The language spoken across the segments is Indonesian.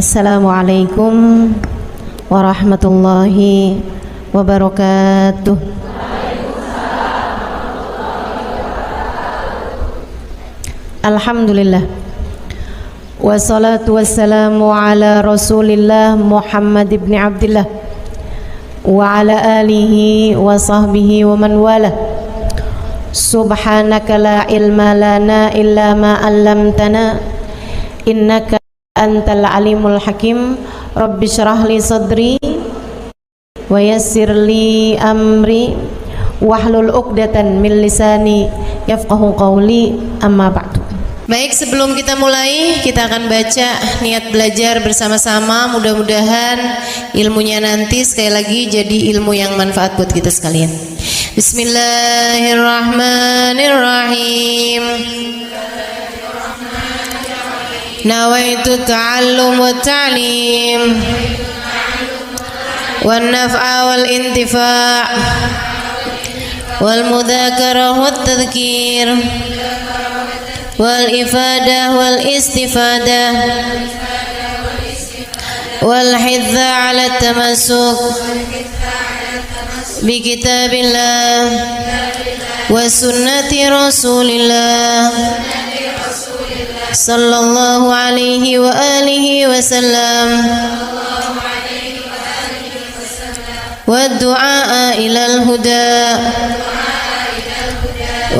Assalamualaikum warahmatullahi wabarakatuh. Alhamdulillah. Wassalatu wassalamu ala Rasulillah Muhammad ibn Abdillah wa ala alihi wa sahbihi wa man wala. Subhanaka la ilma lana illa ma 'allamtana innaka antal alimul hakim. Rabbi syrah li sadri wa yassir li amri wahlul 'uqdatan min lisani yafqahu qawli, amma ba'du. Baik, sebelum kita mulai, kita akan baca niat belajar bersama-sama. Mudah-mudahan ilmunya nanti sekali lagi jadi ilmu yang manfaat buat kita sekalian. Bismillahirrahmanirrahim. Nawaitu ta'allum wa ta'lim wan naf'a wal intifa' wal mudzakarah wat tadhkir wal ifadah wal istifadah wal hidza 'ala tamassuk bi kitabillah wa sunnati rasulillah sallallahu alaihi wa alihi wasallam wa du'a ilal huda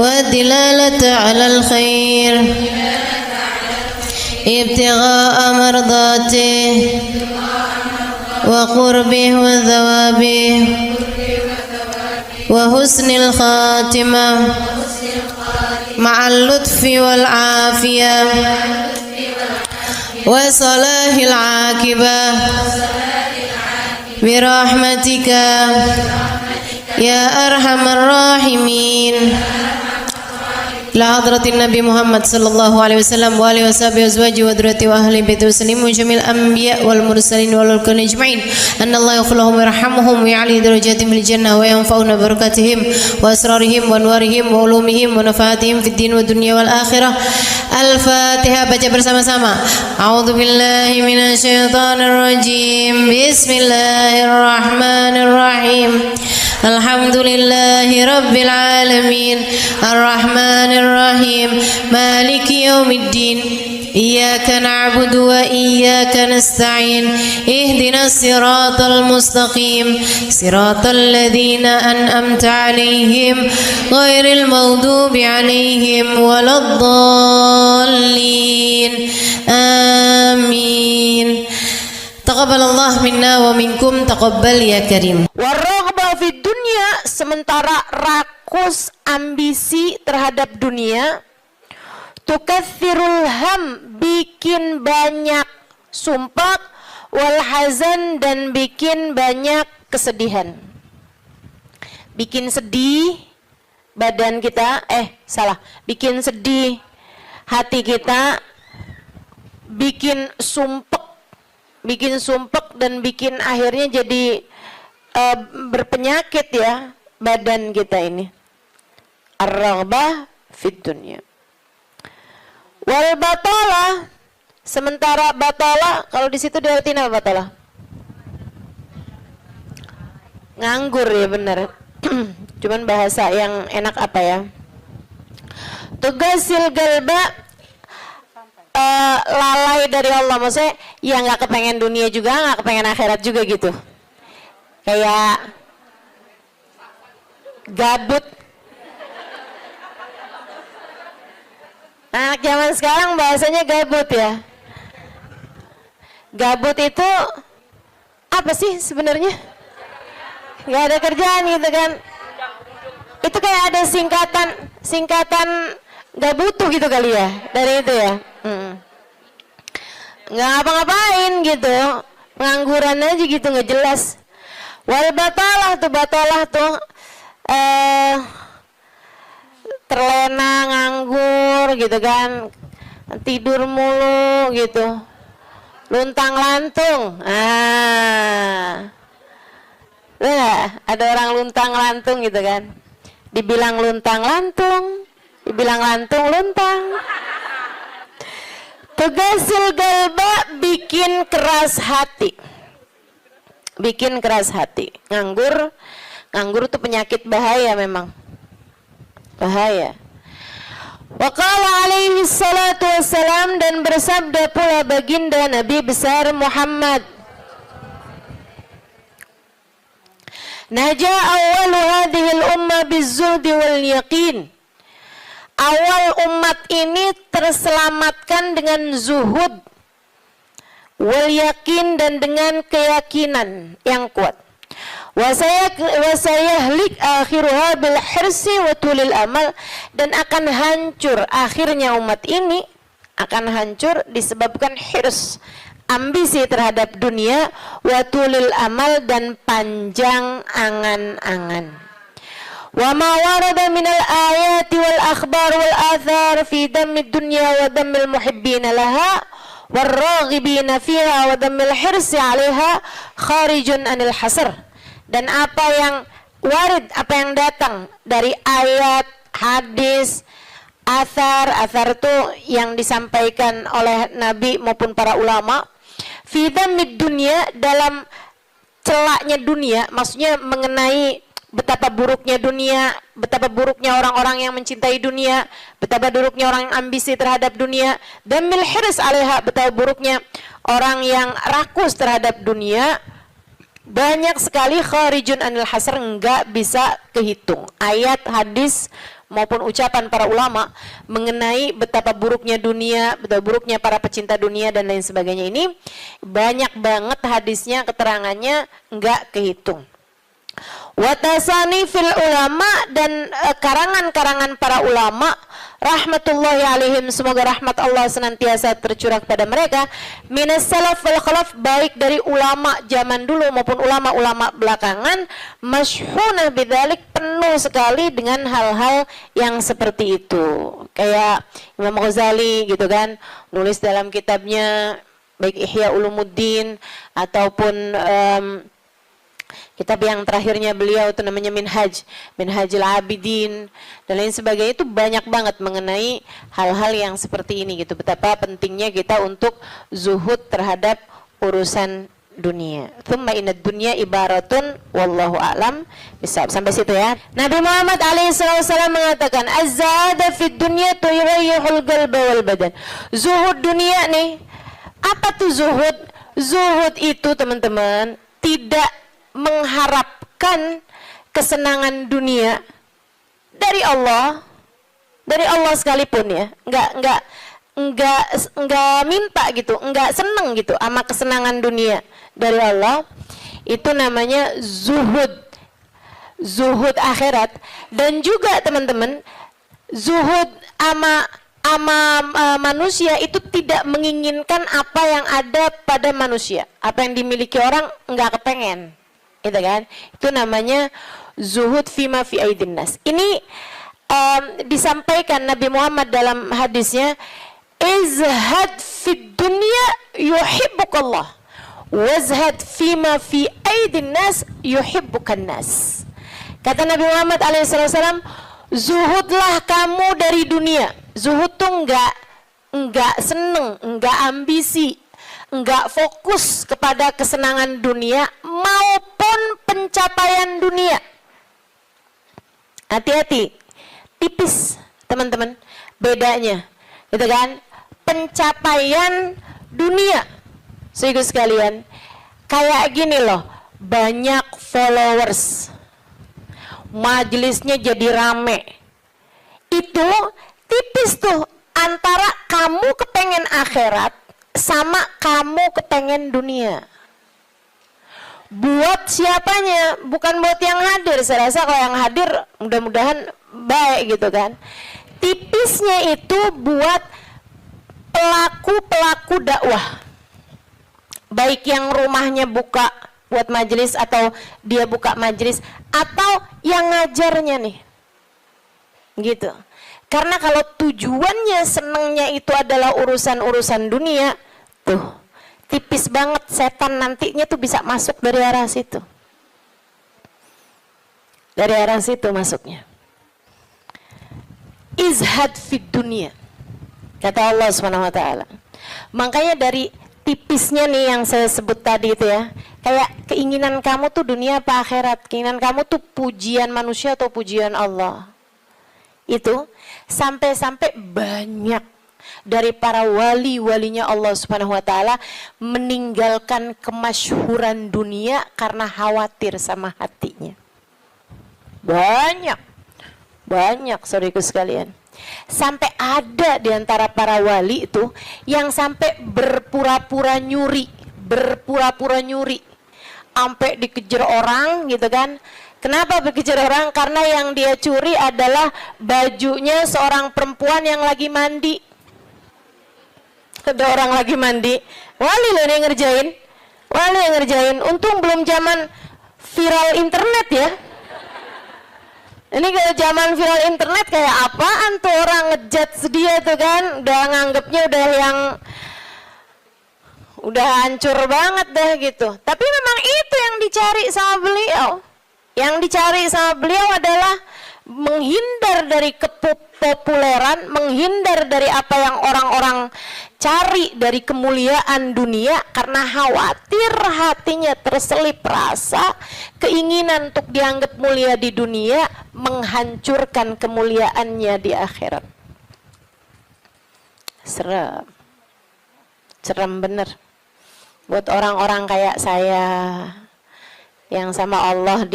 والدلالة على الخير ابتغاء مرضاته وقربه وثوابه وحسن الخاتمة مع اللطف والعافية وصلاح العاقبة برحمتك يا أرحم الراحمين. ila hadratin Nabi Muhammad sallallahu alaihi wasallam wa alihi washabihi azwaji wa dzurriyyati wa ahli baiti wasallim wa jamil anbiya wal mursalin wal kulli ajma'in anna Allah yaghfir lahum wa yarhamhum wa ya'li darajatihim fil jannah wa yanfa'una barakatihim wa asrarihim wa anwarihim wa ulumihim wa nafaatihim fid din wa dunya wal akhirah. Al-Fatihah, baca bersama-sama. A'udzu billahi minasy syaithanir rajim. Bismillahirrahmanirrahim. Alhamdulillahi rabbil alamin. Ar-Rahmanir Rahim. Maliki yaumiddin. Iyyaka na'budu wa iyyaka nasta'in. Ihdinas siratal mustaqim. Siratal ladzina an'amta 'alaihim ghairil maghdubi 'alaihim waladdallin. Amin. Taqabbalallah minna wa minkum, taqabbal ya karim. Warraghbah fid dunya, sementara rakus ambisi terhadap dunia, tukathirul ham, bikin banyak sumpah, wal hazan, dan bikin banyak kesedihan. Bikin sedih badan kita, bikin sedih hati kita, bikin sumpek dan bikin akhirnya jadi berpenyakit ya badan kita ini. Ar-raghbah fid dunya. Wal batalah, sementara batalah, kalau di situ diartiin apa batalah? Nganggur ya, benar. Cuman bahasa yang enak apa ya? Tugasil galba, lalai dari Allah, maksudnya ya nggak kepengen dunia juga, nggak kepengen akhirat juga gitu, kayak gabut. Anak zaman sekarang bahasanya gabut ya. Gabut itu apa sih sebenarnya? Nggak ada kerjaan gitu kan? Itu kayak ada singkatan nggak butuh gitu kali ya dari itu ya. Nggak ngapa-ngapain gitu, pengangguran aja gitu, nggak jelas. Wal batalah tuh terlena, nganggur gitu kan, tidur mulu gitu, luntang lantung. Ada orang luntang lantung gitu kan, dibilang luntang lantung, dibilang lantung luntang. Tugasil galba, bikin keras hati. Bikin keras hati. Nganggur itu penyakit bahaya memang. Bahaya. Wa qala alaihi salatu wassalam, dan bersabda pula baginda Nabi besar Muhammad, Naja awwalu hadhil umma bizzuhdi wal yaqin. Awal umat ini terselamatkan dengan zuhud wal yakin, dan dengan keyakinan yang kuat. Wasayahlik akhiruha bil hirsi wa tulil amal, dan akan hancur akhirnya umat ini, akan hancur disebabkan hirs, ambisi terhadap dunia, wa tulil amal, dan panjang angan-angan. Wa ma warada minal ayati wal akhbar wal athar fi dammid dunya wa dammil muhibbina laha warraghibina fiha wa dammil hirsi 'alaiha kharijun anil hasr. Dan apa yang warid, apa yang datang dari ayat, hadis, athar itu yang disampaikan oleh Nabi maupun para ulama, fi dammid dunya, dalam celaknya dunia, maksudnya mengenai betapa buruknya dunia, betapa buruknya orang-orang yang mencintai dunia, betapa buruknya orang yang ambisi terhadap dunia, dan mil hirs 'alaiha, betapa buruknya orang yang rakus terhadap dunia. Banyak sekali kharijun anil hasr, enggak bisa kehitung. Ayat, hadis maupun ucapan para ulama mengenai betapa buruknya dunia, betapa buruknya para pecinta dunia dan lain sebagainya, ini banyak banget hadisnya, keterangannya enggak kehitung. Watasani fil ulama, dan karangan-karangan para ulama rahmatullahi alaihim, semoga rahmat Allah senantiasa tercurah kepada mereka, minas salaf wal khalaf, baik dari ulama zaman dulu maupun ulama-ulama belakangan, masyhunah bidzalik, penuh sekali dengan hal-hal yang seperti itu. Kayak Imam Ghazali gitu kan, nulis dalam kitabnya baik Ihya Ulumuddin ataupun kitab yang terakhirnya beliau itu namanya Minhajul Abidin dan lain sebagainya, itu banyak banget mengenai hal-hal yang seperti ini gitu. Betapa pentingnya kita untuk zuhud terhadap urusan dunia. Tsumma inad dunya ibaratun wallahu a'lam bisa sampai situ ya. Nabi Muhammad alaihissalam mengatakan, az-zahada fid dunya tuyrayyihul qalba wal badan. Zuhud dunia nih. Apa tuh zuhud? Zuhud itu teman-teman tidak mengharapkan kesenangan dunia dari Allah sekalipun ya, enggak minta gitu, enggak seneng gitu sama kesenangan dunia dari Allah. Itu namanya zuhud akhirat. Dan juga teman-teman, zuhud ama manusia itu tidak menginginkan apa yang ada pada manusia, apa yang dimiliki orang enggak kepengen. Itu kan, itu namanya zuhud fima fi aidin nas. Ini disampaikan Nabi Muhammad dalam hadisnya, izhad fid dunya yuhibbukallah, wazhad fima fi aidin nas yuhibbukan nas. Kata Nabi Muhammad alaihissalam, zuhudlah kamu dari dunia. Zuhud tuh enggak seneng, enggak ambisi, enggak fokus kepada kesenangan dunia maupun pencapaian dunia. Hati-hati, tipis teman-teman bedanya, gitu kan? Pencapaian dunia, saudara sekalian, kayak gini loh, banyak followers, majelisnya jadi rame, itu tipis tuh antara kamu kepengen akhirat sama kamu kepengen dunia. Buat siapanya? Bukan buat yang hadir. Saya rasa kalau yang hadir mudah-mudahan baik gitu kan. Tipisnya itu buat pelaku-pelaku dakwah, baik yang rumahnya buka buat majelis atau dia buka majelis, atau yang ngajarnya nih gitu. Karena kalau tujuannya senengnya itu adalah urusan-urusan dunia, tuh tipis banget, setan nantinya tuh bisa masuk dari arah situ. Dari arah situ masuknya. Izhad fid dunia, kata Allah Subhanahu wa taala. Makanya dari tipisnya nih yang saya sebut tadi itu ya, kayak keinginan kamu tuh dunia apa akhirat, keinginan kamu tuh pujian manusia atau pujian Allah. Itu sampai-sampai banyak dari para wali-walinya Allah Subhanahu wa taala meninggalkan kemasyhuran dunia karena khawatir sama hatinya. Banyak saudaraku sekalian. Sampai ada di antara para wali itu yang sampai berpura-pura nyuri, sampai dikejar orang gitu kan. Kenapa dikejar orang? Karena yang dia curi adalah bajunya seorang perempuan yang lagi mandi. Ada orang lagi mandi, wali loh yang ngerjain. Untung belum zaman viral internet ya. Ini kalau zaman viral internet kayak apaan tuh, orang ngejudge dia tuh kan, udah nganggepnya udah hancur banget dah gitu. Tapi memang itu yang dicari sama beliau. Yang dicari sama beliau adalah menghindar dari kepopuleran, menghindar dari apa yang orang-orang cari dari kemuliaan dunia, karena khawatir hatinya terselip rasa keinginan untuk dianggap mulia di dunia menghancurkan kemuliaannya di akhirat. Serem bener buat orang-orang kayak saya yang sama Allah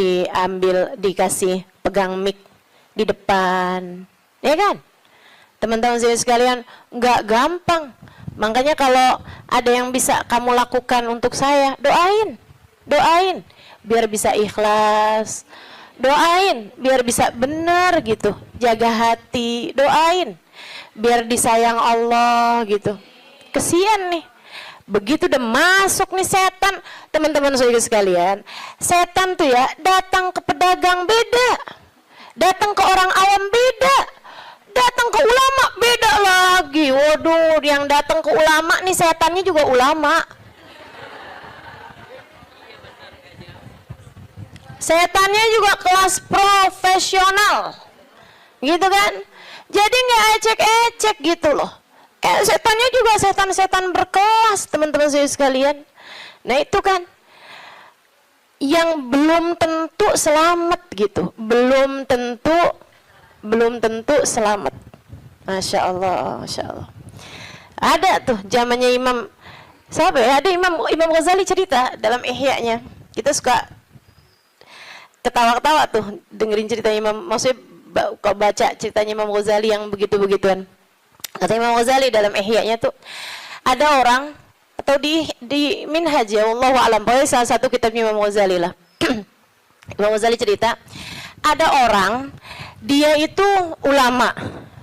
dikasih pegang mic di depan, ya kan? Teman-teman saya sekalian, nggak gampang. Makanya kalau ada yang bisa kamu lakukan untuk saya, doain, biar bisa ikhlas, doain, biar bisa benar gitu, jaga hati, doain, biar disayang Allah gitu. Kesian nih, begitu udah masuk nih setan, teman-teman saya sekalian, setan tuh ya datang ke pedagang beda, datang ke orang awam beda, datang ke ulama beda lagi. Waduh, yang datang ke ulama nih setannya juga ulama. Setannya juga kelas profesional, gitu kan? Jadi nggak ecek-ecek gitu loh. Setannya juga setan-setan berkelas, teman-teman saya sekalian. Nah itu kan yang belum tentu selamat gitu, belum tentu selamat. Masya Allah. Ada tuh zamannya Imam siapa ya? Ada Imam Ghazali cerita dalam Ihya-nya. Kita suka ketawa-ketawa tuh dengerin cerita Imam, maksudnya kalau baca ceritanya Imam Ghazali yang begitu-begituan. Kata Imam Ghazali dalam Ihya-nya tuh, ada orang atau di Minhaj ya, wallahu a'lam, pokoknya salah satu kitabnya Imam Ghazali lah. Imam Ghazali cerita, ada orang dia itu ulama,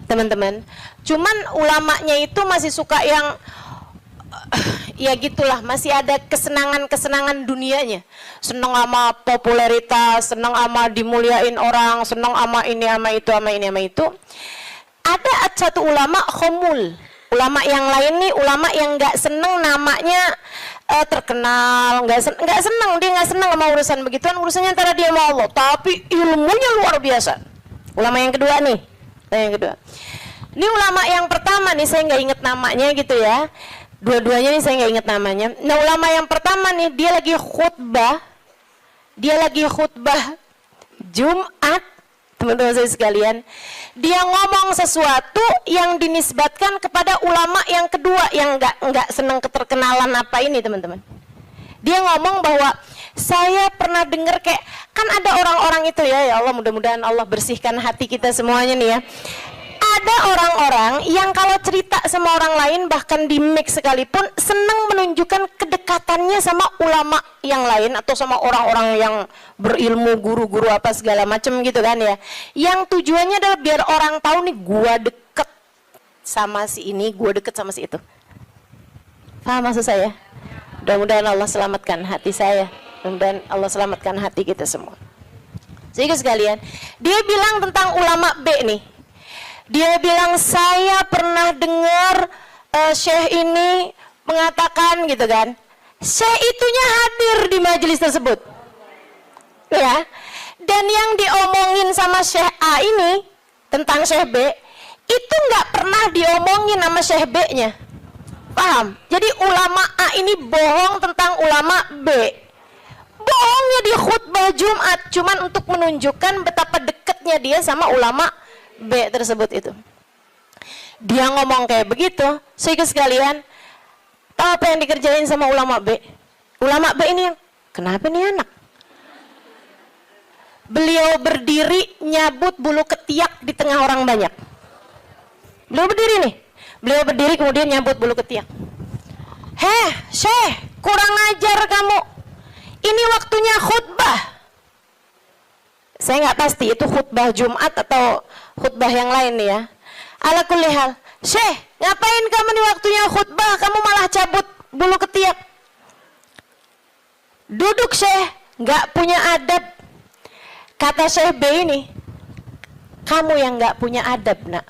teman-teman. Cuman ulamanya itu masih suka yang ya gitulah, masih ada kesenangan dunianya. Senang sama popularitas, senang sama dimuliain orang, senang sama ini sama itu. Ada satu ulama khomul, ulama yang lain nih, ulama yang nggak seneng namanya terkenal, nggak seneng, dia nggak seneng sama urusan begituan, urusannya antara dia sama Allah, tapi ilmunya luar biasa. Ulama yang kedua nih, ini ulama yang pertama nih, saya nggak inget namanya gitu ya, dua-duanya nih saya nggak inget namanya. Nah ulama yang pertama nih, dia lagi khutbah Jumat, teman-teman saya sekalian, dia ngomong sesuatu yang dinisbatkan kepada ulama yang kedua yang nggak senang keterkenalan apa ini, teman-teman. Dia ngomong bahwa saya pernah dengar kayak, kan ada orang-orang itu ya Allah, mudah-mudahan Allah bersihkan hati kita semuanya nih ya. Ada orang-orang yang kalau cerita sama orang lain, bahkan di mic sekalipun, senang menunjukkan kedekatannya sama ulama yang lain atau sama orang-orang yang berilmu, guru-guru apa segala macam gitu kan ya. Yang tujuannya adalah biar orang tahu nih, gua deket sama si ini, gua deket sama si itu. Paham maksud saya? Mudah-mudahan Allah selamatkan hati saya, mudah-mudahan Allah selamatkan hati kita semua. Sehingga sekalian, dia bilang tentang ulama B nih. Dia bilang, saya pernah dengar syekh ini mengatakan gitu kan. Syekh itunya hadir di majelis tersebut, ya. Dan yang diomongin sama syekh A ini tentang syekh B, itu nggak pernah diomongin sama syekh B-nya. Paham? Jadi ulama A ini bohong tentang ulama B. Bohongnya di khutbah Jumat cuman untuk menunjukkan betapa dekatnya dia sama ulama B tersebut itu. Dia ngomong kayak begitu, sehingga sekalian, tahu apa yang dikerjain sama ulama B? Ulama B ini yang, kenapa nih anak? Beliau berdiri nyabut bulu ketiak di tengah orang banyak. Beliau berdiri nih, beliau berdiri kemudian nyabut bulu ketiak. Heh, Syekh, kurang ajar kamu. Ini waktunya khutbah. Saya nggak pasti itu khutbah Jumat atau khutbah yang lain nih ya. Ala kulli hal, Syekh, ngapain kamu di waktunya khutbah? Kamu malah cabut bulu ketiak. Duduk Syekh, nggak punya adab. Kata Syekh B ini, kamu yang nggak punya adab nak.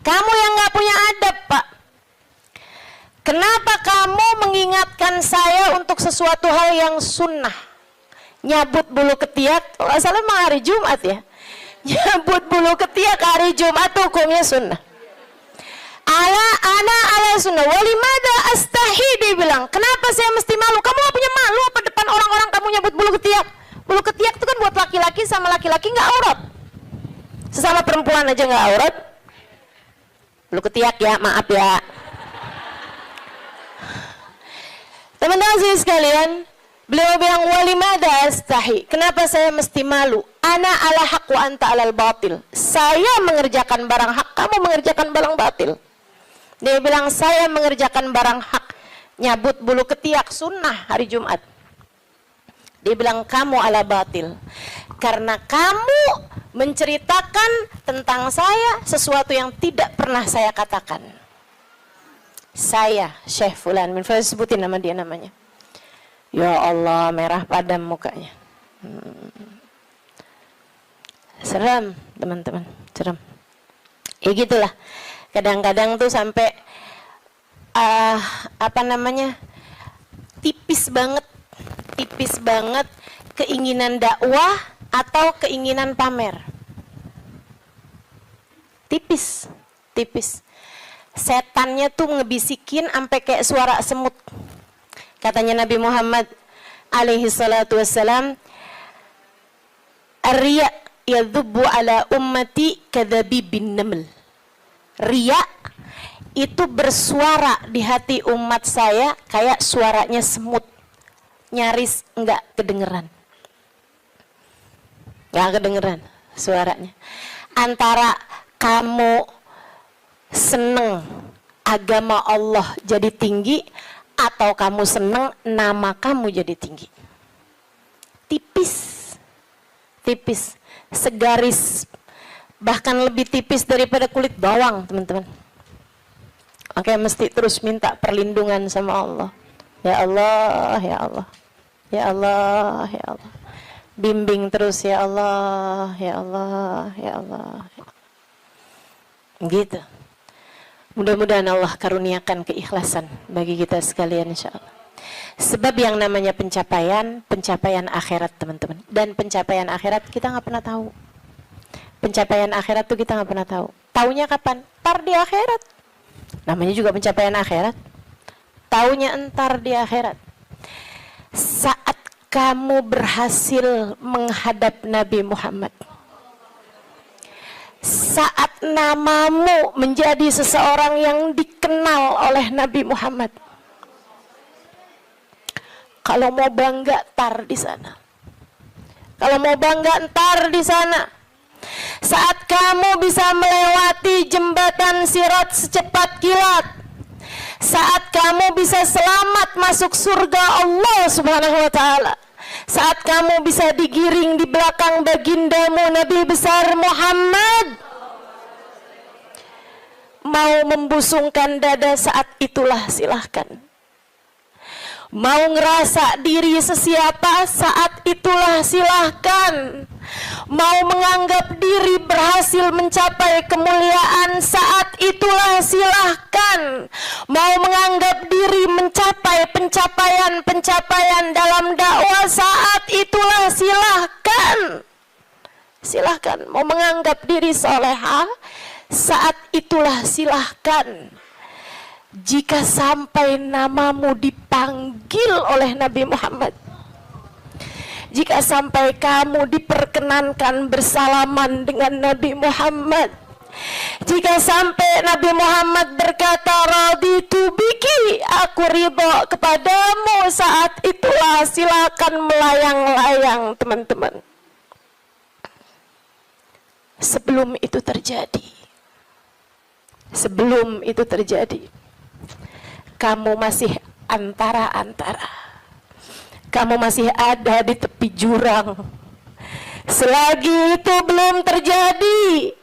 Kamu yang nggak punya adab pak. Kenapa kamu mengingatkan saya untuk sesuatu hal yang sunnah? Nyabut bulu ketiak, kalau nggak salah emang hari Jumat ya. Nyabut bulu ketiak hari Jumat hukumnya sunnah. Ala sunnah. Walimada astahi, dia bilang. Kenapa saya mesti malu? Kamu gak punya malu apa depan orang-orang kamu nyabut bulu ketiak? Bulu ketiak itu kan buat laki-laki sama laki-laki nggak aurat. Sesama perempuan aja nggak aurat. Bulu ketiak ya, maaf ya. Teman-teman sekalian, beliau bilang walimada astahi. Kenapa saya mesti malu? Ana ala haq wa anta alal batil. Saya mengerjakan barang hak, kamu mengerjakan barang batil. Dia bilang saya mengerjakan barang hak, nyabut bulu ketiak sunnah hari Jumat. Dia bilang kamu ala batil. Karena kamu menceritakan tentang saya sesuatu yang tidak pernah saya katakan. Saya Syekh Fulan min Fulan, sebutin nama dia namanya. Ya Allah, merah padam mukanya. Seram teman-teman, seram. Ya gitulah. Kadang-kadang tuh sampai tipis banget keinginan dakwah atau keinginan pamer. Tipis. Setannya tuh ngebisikin sampai kayak suara semut. Katanya Nabi Muhammad alaihi salatu wassalam, "Ar-riya yadhubbu ala ummati kadhabibin naml." Riya itu bersuara di hati umat saya kayak suaranya semut. Nyaris enggak kedengeran. Enggak kedengeran suaranya. Antara kamu seneng agama Allah jadi tinggi atau kamu seneng nama kamu jadi tinggi. Tipis. Segaris, bahkan lebih tipis daripada kulit bawang, teman-teman. Oke, mesti terus minta perlindungan sama Allah. Ya Allah, ya Allah. Ya Allah, ya Allah. Bimbing terus ya Allah, ya Allah, ya Allah. Gitu. Mudah-mudahan Allah karuniakan keikhlasan bagi kita sekalian insyaallah. Sebab yang namanya pencapaian akhirat teman-teman. Dan pencapaian akhirat kita nggak pernah tahu. Pencapaian akhirat tuh kita nggak pernah tahu. Taunya kapan? Ntar di akhirat. Namanya juga pencapaian akhirat. Taunya entar di akhirat. Saat kamu berhasil menghadap Nabi Muhammad. Saat namamu menjadi seseorang yang dikenal oleh Nabi Muhammad. Kalau mau bangga tar di sana. Kalau mau bangga ntar di sana. Saat kamu bisa melewati jembatan Sirat secepat kilat. Saat kamu bisa selamat masuk surga Allah Subhanahu wa taala. Saat kamu bisa digiring di belakang bagindamu Nabi besar Muhammad. Mau membusungkan dada saat itulah silahkan. Mau ngerasa diri sesiapa saat itulah silahkan. Mau menganggap diri berhasil mencapai kemuliaan saat itulah silahkan. Mau menganggap diri mencapai pencapaian dalam dakwah saat itulah silahkan. Silahkan. Mau menganggap diri solehah saat itulah silahkan. jika sampai namamu dipanggil oleh Nabi Muhammad, jika sampai kamu diperkenankan bersalaman dengan Nabi Muhammad, jika sampai Nabi Muhammad berkata raditu biki, aku ridho kepadamu, saat itulah silakan melayang-layang teman-teman. Sebelum itu terjadi, kamu masih antara-antara, kamu masih ada di tepi jurang. Selagi itu belum terjadi,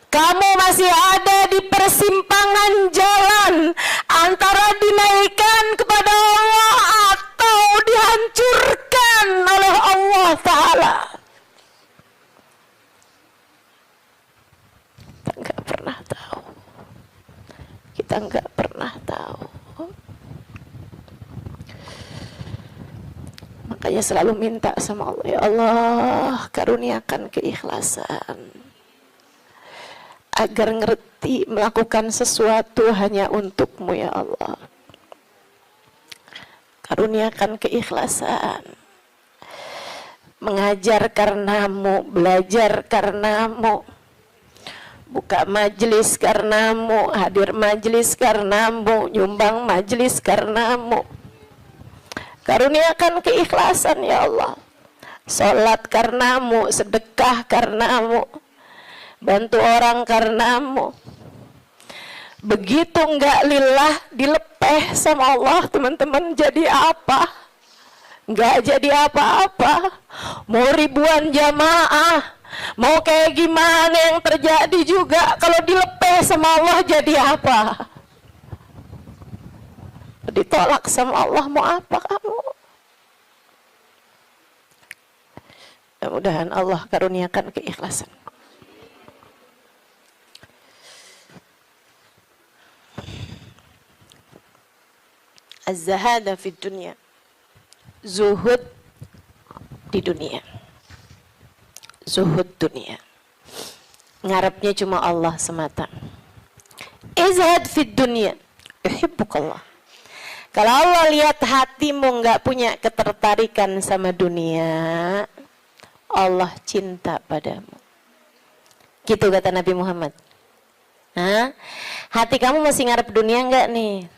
kamu masih ada di persimpangan jalan antara dinaikkan kepada Allah atau dihancurkan oleh Allah Ta'ala. Kita nggak pernah tahu. Kita nggak pernah tahu. Makanya selalu minta sama Allah, ya Allah, karuniakan keikhlasan agar ngerti melakukan sesuatu hanya untukmu, ya Allah. Karuniakan keikhlasan, mengajar karenamu, belajar karenamu, buka majelis karenamu, hadir majelis karenamu, nyumbang majelis karenamu. Karuniakan keikhlasan, ya Allah. Sholat karenamu, sedekah karenamu, bantu orang karenamu. Begitu enggak lillah, dilepeh sama Allah, teman-teman, jadi apa? Enggak jadi apa-apa. Mau ribuan jamaah, mau kayak gimana yang terjadi juga, kalau dilepeh sama Allah jadi apa? Ditolak sama Allah, mau apa kamu? Mudah-mudahan Allah karuniakan keikhlasan. Az-zahada fid dunya, zuhud di dunia, zuhud dunia, ngarepnya cuma Allah semata. Izhad fid dunya, yuhibbukallah. Kalau Allah lihat hatimu nggak punya ketertarikan sama dunia, Allah cinta padamu. Gitu kata Nabi Muhammad. Hah? Hati kamu masih ngarep dunia nggak nih?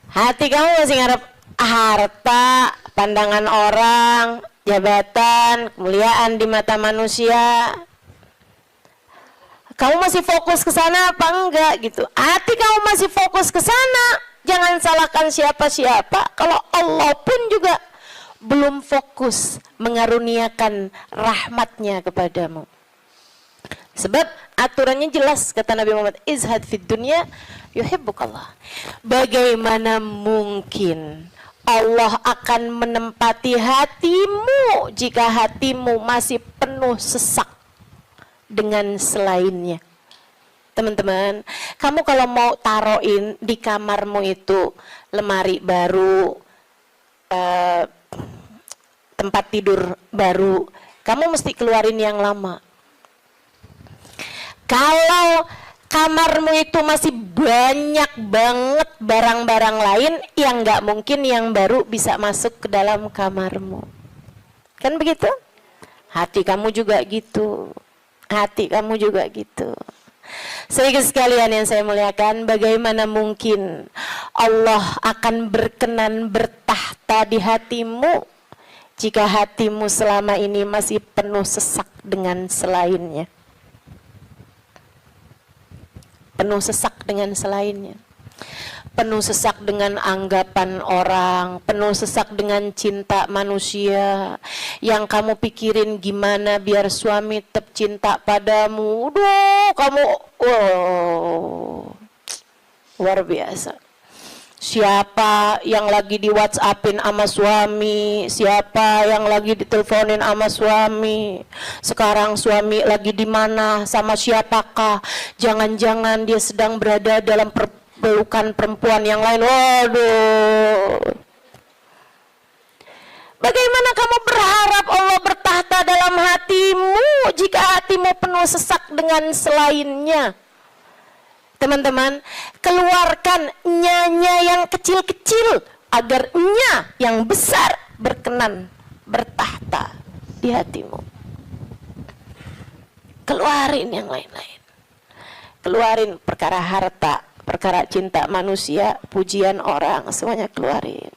Hati kamu masih ngarep harta, pandangan orang, jabatan, kemuliaan di mata manusia? Kamu masih fokus ke sana apa enggak gitu? Hati kamu masih fokus ke sana, jangan salahkan siapa-siapa. Kalau Allah pun juga belum fokus mengaruniakan rahmatnya kepadamu. Sebab aturannya jelas, kata Nabi Muhammad, izhad fid dunya yuhibbukallah. Bagaimana mungkin Allah akan menempati hatimu jika hatimu masih penuh sesak dengan selainnya? Teman-teman, kamu kalau mau taruhin di kamarmu itu lemari baru, tempat tidur baru, kamu mesti keluarin yang lama. Kalau kamarmu itu masih banyak banget barang-barang lain, yang nggak mungkin yang baru bisa masuk ke dalam kamarmu. Kan begitu? Hati kamu juga gitu. Hati kamu juga gitu. Sehingga sekalian yang saya muliakan, bagaimana mungkin Allah akan berkenan bertahta di hatimu jika hatimu selama ini masih penuh sesak dengan selainnya? Penuh sesak dengan selainnya, penuh sesak dengan anggapan orang, penuh sesak dengan cinta manusia. Yang kamu pikirin gimana biar suami tetap cinta padamu. Duh, kamu luar biasa. Siapa yang lagi di WhatsAppin sama suami, siapa yang lagi diteleponin sama suami, sekarang suami lagi di mana, sama siapakah, jangan-jangan dia sedang berada dalam pelukan perempuan yang lain. Waduh, bagaimana kamu berharap Allah bertahta dalam hatimu jika hatimu penuh sesak dengan selainnya? teman-teman, keluarkan nya yang kecil-kecil agar nya yang besar berkenan bertahta di hatimu. Keluarin yang lain-lain. Keluarin perkara harta, perkara cinta manusia, pujian orang, semuanya keluarin.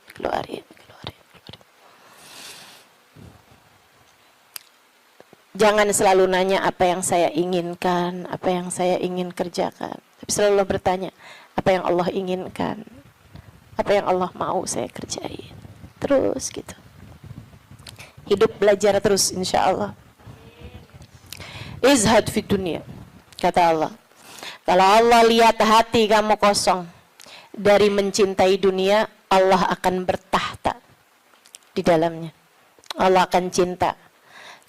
Jangan selalu nanya apa yang saya inginkan, apa yang saya ingin kerjakan. Tapi selalu bertanya, apa yang Allah inginkan, apa yang Allah mau saya kerjain. Terus gitu. Hidup belajar terus insya Allah. Izhad fi dunia, kata Allah. Kalau Allah lihat hati kamu kosong dari mencintai dunia, Allah akan bertahta di dalamnya. Allah akan cinta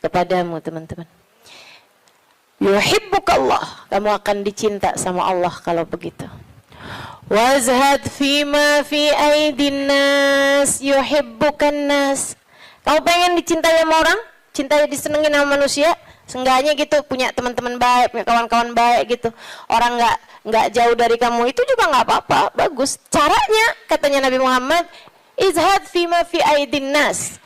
kepadamu, teman-teman. Yuhibbukallah, kamu akan dicinta sama Allah kalau begitu. Wazhad fima fi aidin nas yuhibbukan nas. Kamu pengen dicintai sama orang, cintai disenengin sama manusia, seenggaknya gitu punya teman-teman baik, punya kawan-kawan baik gitu. Orang nggak jauh dari kamu itu juga nggak apa-apa, bagus. Caranya katanya Nabi Muhammad, izhad fima fi aidin nas.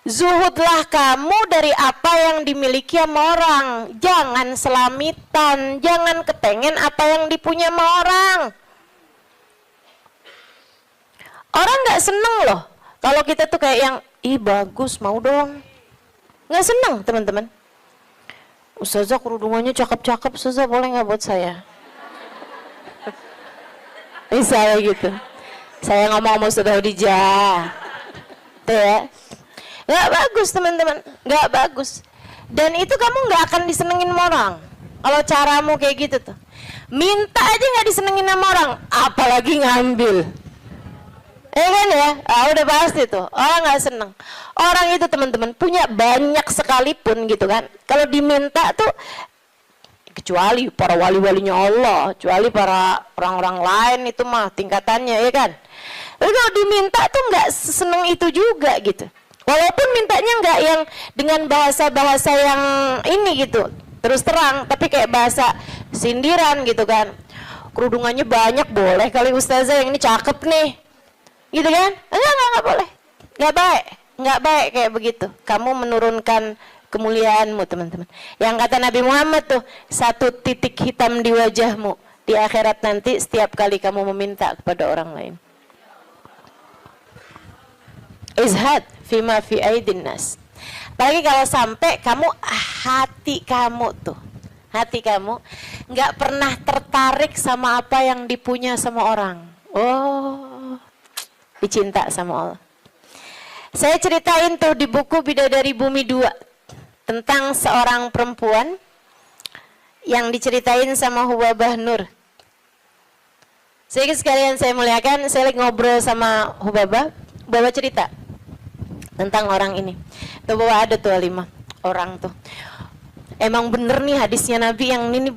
Zuhudlah kamu dari apa yang dimiliki sama orang. Jangan selamitan, jangan kepengen apa yang dipunya sama orang. Orang nggak seneng loh kalau kita tuh kayak yang, ih bagus, mau dong. Nggak seneng, teman-teman. Ustazah kerudungannya cakep-cakep, Ustazah boleh nggak buat saya? Misalnya gitu. Saya ngomong sama Ustazah Khadijah. Tuh ya. Nggak bagus, teman-teman. Nggak bagus. Dan itu kamu nggak akan disenengin sama orang kalau caramu kayak gitu tuh. Minta aja nggak disenengin sama orang, apalagi ngambil. Kan ya? Udah pasti tuh. Orang nggak seneng. Orang itu, teman-teman, punya banyak sekalipun gitu kan. Kalau diminta tuh, kecuali para wali-walinya Allah, kecuali para orang-orang lain itu mah tingkatannya, ya kan. Tapi kalau diminta tuh nggak seneng itu juga gitu. Walaupun mintanya nggak yang dengan bahasa-bahasa yang ini gitu, terus terang, tapi kayak bahasa sindiran gitu kan. Kerudungannya banyak, boleh kali Ustazah, yang ini cakep nih, gitu kan? Enggak boleh, nggak baik kayak begitu. Kamu menurunkan kemuliaanmu, teman-teman. Yang kata Nabi Muhammad tuh, satu titik hitam di wajahmu di akhirat nanti setiap kali kamu meminta kepada orang lain. Izhad fima fi aidin nas. Apalagi kalau sampai kamu, hati kamu nggak pernah tertarik sama apa yang dipunya sama orang. Oh, dicinta sama Allah. Saya ceritain tuh di buku Bidadari Bumi 2 tentang seorang perempuan yang diceritain sama Hubabah Nur. Sedikit sekalian saya muliakan, saya lagi ngobrol sama Hubabah cerita tentang orang ini. Tuh bahwa ada tuh 5 orang tuh. Emang bener nih hadisnya Nabi yang ini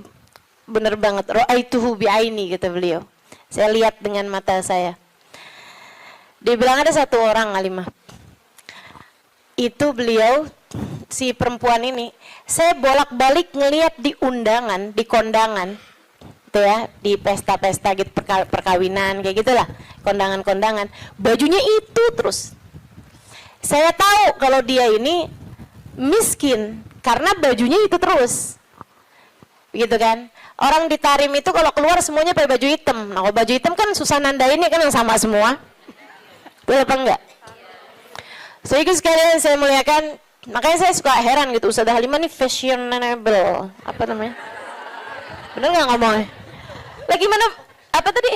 bener banget. Ra'aituhu bi'aini, kata beliau. Saya lihat dengan mata saya. Dia bilang ada satu orang, Alimah. Itu beliau, si perempuan ini, saya bolak-balik ngelihat di undangan, di kondangan, tuh ya, di pesta-pesta gitu, perkawinan kayak gitulah, kondangan-kondangan, bajunya itu terus. Saya tahu kalau dia ini miskin karena bajunya itu terus, gitu kan? Orang di Tarim itu kalau keluar semuanya pakai baju hitam. Nah, kalau baju hitam kan susah nandainnya kan yang sama semua. Betul apa enggak? So itu sekalian saya muliakan. Makanya saya suka heran gitu, Ustazah Halimah nih fashionable, apa namanya? Bener nggak ngomongnya? Lagi mana? Apa tadi?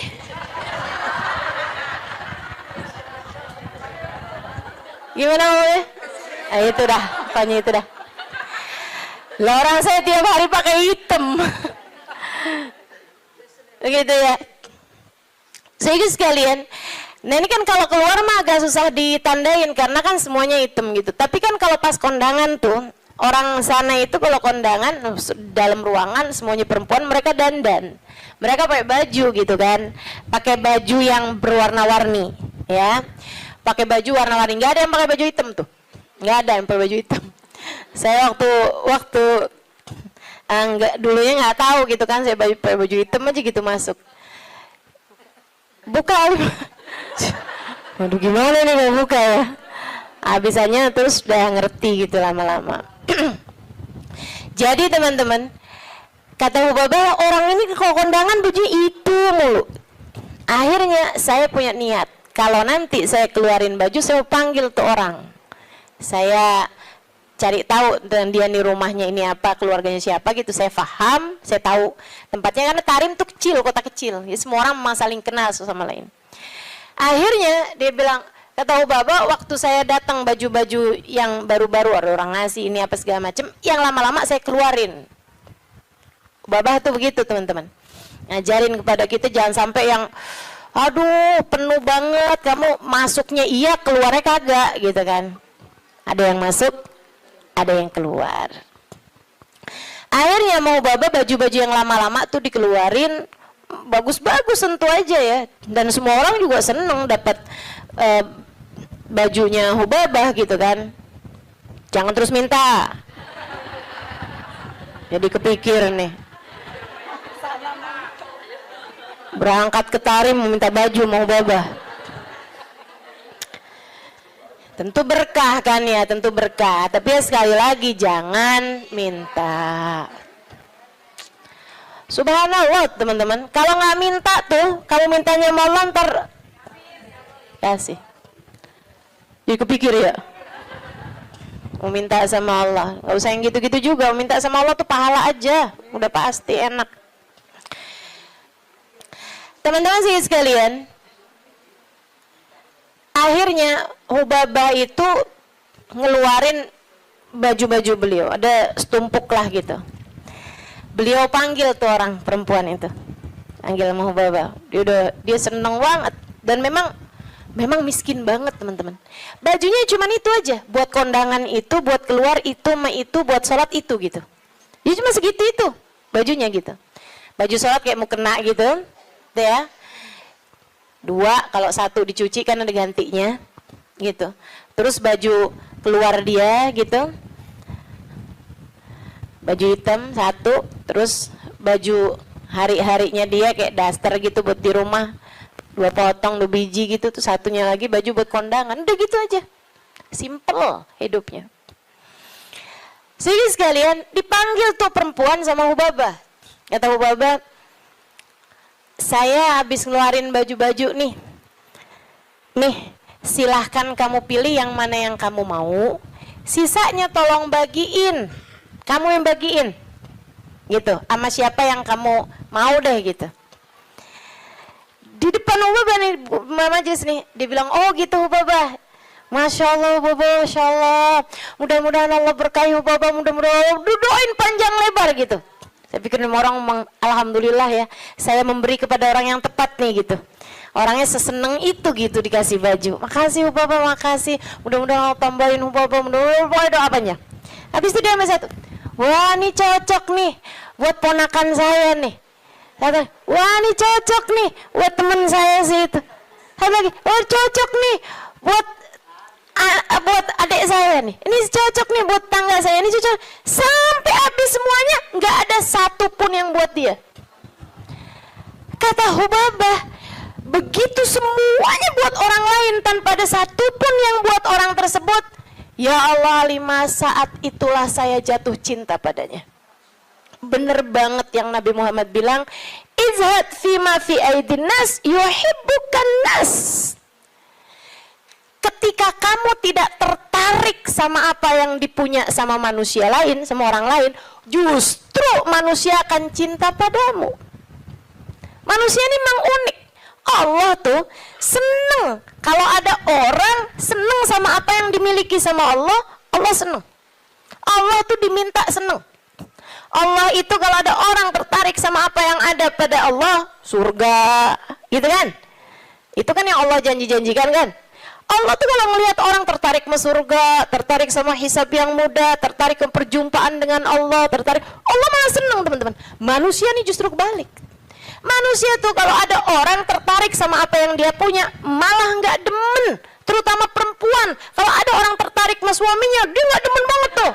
Gimana ngomongnya? Itu dah, pokoknya itu dah. Lah orang saya tiap hari pakai hitam. Begitu ya. Sehingga sekalian, nah ini kan kalau keluar mah agak susah ditandain karena kan semuanya hitam gitu. Tapi kan kalau pas kondangan tuh, orang sana itu kalau kondangan dalam ruangan semuanya perempuan, mereka dandan. Mereka pakai baju gitu kan. Pakai baju yang berwarna-warni, ya. Pakai baju warna-warni, nggak ada yang pakai baju hitam tuh. Nggak ada yang pakai baju hitam. Saya waktu Enggak, dulunya nggak tahu gitu kan, saya pakai baju hitam aja gitu masuk. Buka. Waduh, gimana nih mau buka ya? Habisannya terus udah ngerti gitu lama-lama. Jadi teman-teman, kata Hubabah, orang ini kalau kondangan baju itu mulu. Akhirnya saya punya niat, kalau nanti saya keluarin baju, saya panggil tuh orang. Saya cari tahu dan dia nih rumahnya ini apa, keluarganya siapa gitu, saya paham, saya tahu tempatnya karena Tarim tuh kecil, kota kecil, ya semua orang memang saling kenal satu sama lain. Akhirnya dia bilang, kata Hubabah, waktu saya datang baju-baju yang baru-baru, ada orang ngasih ini apa segala macem, yang lama-lama saya keluarin. Hubabah tuh begitu teman-teman, ngajarin kepada kita jangan sampai yang aduh penuh banget, kamu masuknya iya keluarnya kagak gitu kan. Ada yang masuk, ada yang keluar. Akhirnya mau Hubabah baju-baju yang lama-lama tuh dikeluarin, bagus-bagus tentu aja ya, dan semua orang juga seneng dapat bajunya Hubabah gitu kan. Jangan terus minta, jadi kepikir nih berangkat ke Tarim meminta baju mau Hubabah. Tentu berkah kan ya, tentu berkah. Tapi ya sekali lagi jangan minta. Subhanallah teman-teman. Kalau nggak minta tuh, kalau mintanya mau ntar kasih. Jadi kepikir ya. Mau minta sama Allah. Nggak usah yang gitu-gitu juga. Mau minta sama Allah tuh pahala aja. Udah pasti enak. Teman-teman sih sekalian. Akhirnya Hubabah itu ngeluarin baju-baju beliau, ada setumpuk lah gitu. Beliau panggil tuh orang perempuan itu, panggil sama Hubabah. Dia seneng banget dan memang miskin banget teman-teman. Bajunya cuma itu aja, buat kondangan itu, buat keluar itu, buat sholat itu gitu. Dia cuma segitu itu bajunya gitu. Baju sholat kayak mau kena gitu, ya. 2, kalau 1 dicuci kan ada gantinya gitu. Terus baju keluar dia gitu, baju hitam 1, terus baju hari-harinya dia kayak daster gitu buat di rumah, 2 potong 2 biji gitu, tuh satunya lagi baju buat kondangan. Udah gitu aja, simple hidupnya. Sehingga sekalian dipanggil tuh perempuan sama Hubabah. Kata Hubabah, saya habis ngeluarin baju-baju nih, silahkan kamu pilih yang mana yang kamu mau, sisanya tolong bagiin, kamu yang bagiin gitu, sama siapa yang kamu mau deh gitu. Di depan Hubabah nih, majelis nih, dia bilang, oh gitu Hubabah, Masya Allah Hubabah, Masya Allah, mudah-mudahan Allah berkahi Hubabah, mudah-mudahan doain panjang lebar gitu. Saya pikir orang alhamdulillah ya, saya memberi kepada orang yang tepat nih gitu. Orangnya seseneng itu gitu dikasih baju. Makasih Hubabah, makasih. Mudah-mudahan Allah tambahin Hubabah, mudah-mudahan doa apanya. Habis itu dia sama satu, wah ini cocok nih buat ponakan saya nih. Kata, wah ini cocok nih buat teman saya sih itu. Kata lagi, oh cocok nih buat adik saya nih, ini cocok nih buat tangga saya, ini cocok. Sampai habis semuanya, nggak ada satupun yang buat dia. Kata Hubabah, begitu semuanya buat orang lain tanpa ada satupun yang buat orang tersebut, ya Allah, 5 saat itulah saya jatuh cinta padanya. Bener banget yang Nabi Muhammad bilang, izhad fima fi aidin nas yuhibbukan nas. Ketika kamu tidak tertarik sama apa yang dipunya sama manusia lain, sama orang lain, justru manusia akan cinta padamu. Manusia ini memang unik. Allah tuh seneng kalau ada orang seneng sama apa yang dimiliki sama Allah, Allah seneng. Allah tuh diminta seneng. Allah itu kalau ada orang tertarik sama apa yang ada pada Allah, surga, gitu kan? Itu kan yang Allah janji-janjikan kan? Allah tuh kalau melihat orang tertarik ke surga, tertarik sama hisab yang mudah, tertarik ke perjumpaan dengan Allah, Allah malah senang teman-teman. Manusia nih justru kebalik. Manusia tuh kalau ada orang tertarik sama apa yang dia punya, malah nggak demen. Terutama perempuan, kalau ada orang tertarik sama suaminya, dia nggak demen banget tuh.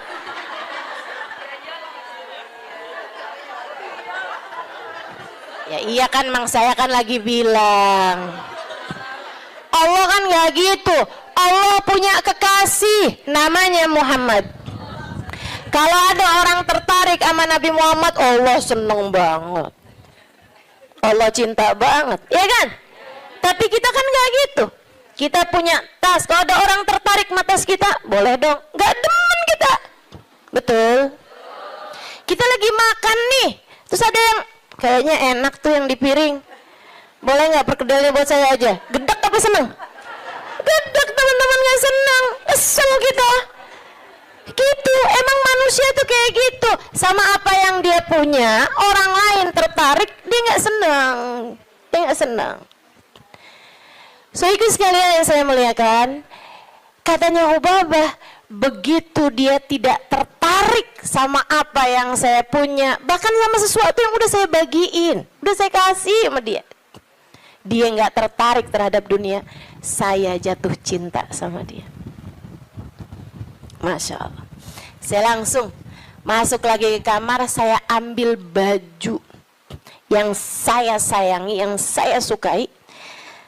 Iya kan Mang, saya kan lagi bilang Allah kan nggak gitu. Allah punya kekasih namanya Muhammad. Kalau ada orang tertarik sama Nabi Muhammad, Allah seneng banget, Allah cinta banget, ya kan? Tapi kita kan nggak gitu. Kita punya tas, kalau ada orang tertarik sama tas kita, boleh dong. Nggak demen kita, betul? Kita lagi makan nih, terus ada yang kayaknya enak tuh yang di piring, boleh nggak perkedelnya buat saya aja? Gedek apa seneng? Gedek, teman-teman, nggak seneng, kesel kita. Gitu, emang manusia tuh kayak gitu. Sama apa yang dia punya, orang lain tertarik, dia nggak senang, dia nggak senang. So itu sekalian yang saya muliakan, katanya Ubabah, begitu dia tidak tertarik sama apa yang saya punya, bahkan sama sesuatu yang udah saya bagiin, udah saya kasih sama dia, dia nggak tertarik terhadap dunia, saya jatuh cinta sama dia. Masya Allah. Saya langsung masuk lagi ke kamar, saya ambil baju yang saya sayangi, yang saya sukai,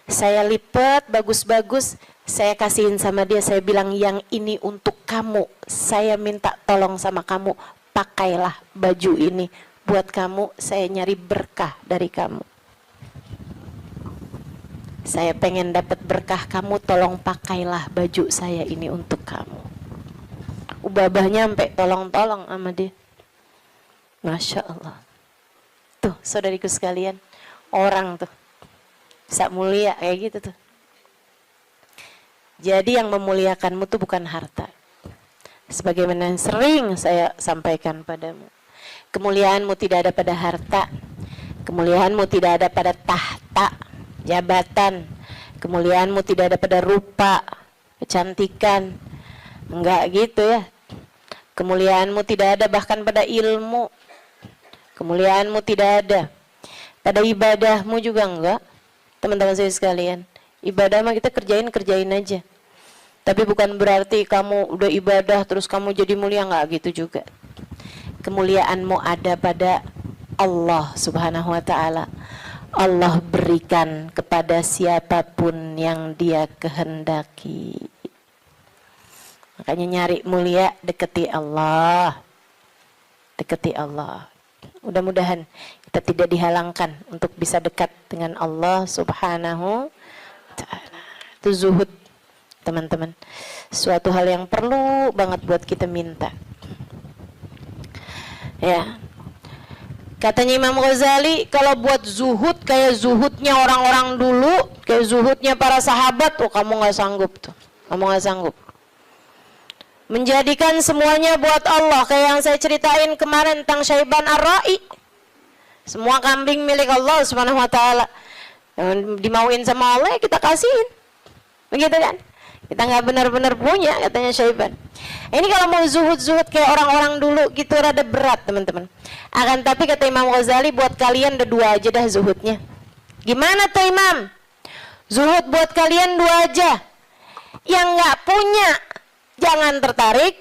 saya lipat bagus-bagus, saya kasihin sama dia, saya bilang yang ini untuk kamu, saya minta tolong sama kamu, pakailah baju ini buat kamu, saya nyari berkah dari kamu, saya pengen dapat berkah kamu, tolong pakailah baju saya ini untuk kamu. Ubabahnya sampai tolong-tolong sama dia. Masya Allah. Tuh saudariku sekalian, orang tuh bisa mulia kayak gitu tuh. Jadi yang memuliakanmu tuh bukan harta. Sebagaimana yang sering saya sampaikan padamu, kemuliaanmu tidak ada pada harta, kemuliaanmu tidak ada pada tahta, jabatan, kemuliaanmu tidak ada pada rupa, kecantikan, enggak gitu ya. Kemuliaanmu tidak ada bahkan pada ilmu, kemuliaanmu tidak ada pada ibadahmu juga enggak. Teman-teman saya sekalian, ibadah mah kita kerjain aja, tapi bukan berarti kamu udah ibadah terus kamu jadi mulia, enggak gitu juga. Kemuliaanmu ada pada Allah Subhanahu wa ta'ala. Allah berikan kepada siapapun yang dia kehendaki. Makanya nyari mulia, deketi Allah. Deketi Allah. Mudah-mudahan kita tidak dihalangkan untuk bisa dekat dengan Allah Subhanahu wa ta'ala. Itu zuhud, teman-teman. Suatu hal yang perlu banget buat kita minta. Ya. Katanya Imam Ghazali, kalau buat zuhud kayak zuhudnya orang-orang dulu, kayak zuhudnya para sahabat, tuh kamu nggak sanggup tuh. Kamu nggak sanggup. Menjadikan semuanya buat Allah, kayak yang saya ceritain kemarin tentang Syaiban Ar-Ra'i. Semua kambing milik Allah Subhanahu wa ta'ala. Yang dimauin sama Allah, kita kasihin. Begitu kan? Kita nggak benar-benar punya, katanya Syaiban. Ini kalau mau zuhud-zuhud kayak orang-orang dulu gitu rada berat, teman-teman. Akan tapi kata Imam Ghazali, buat kalian ada dua aja dah zuhudnya. Gimana tuh Imam? Zuhud buat kalian dua aja. Yang nggak punya, jangan tertarik.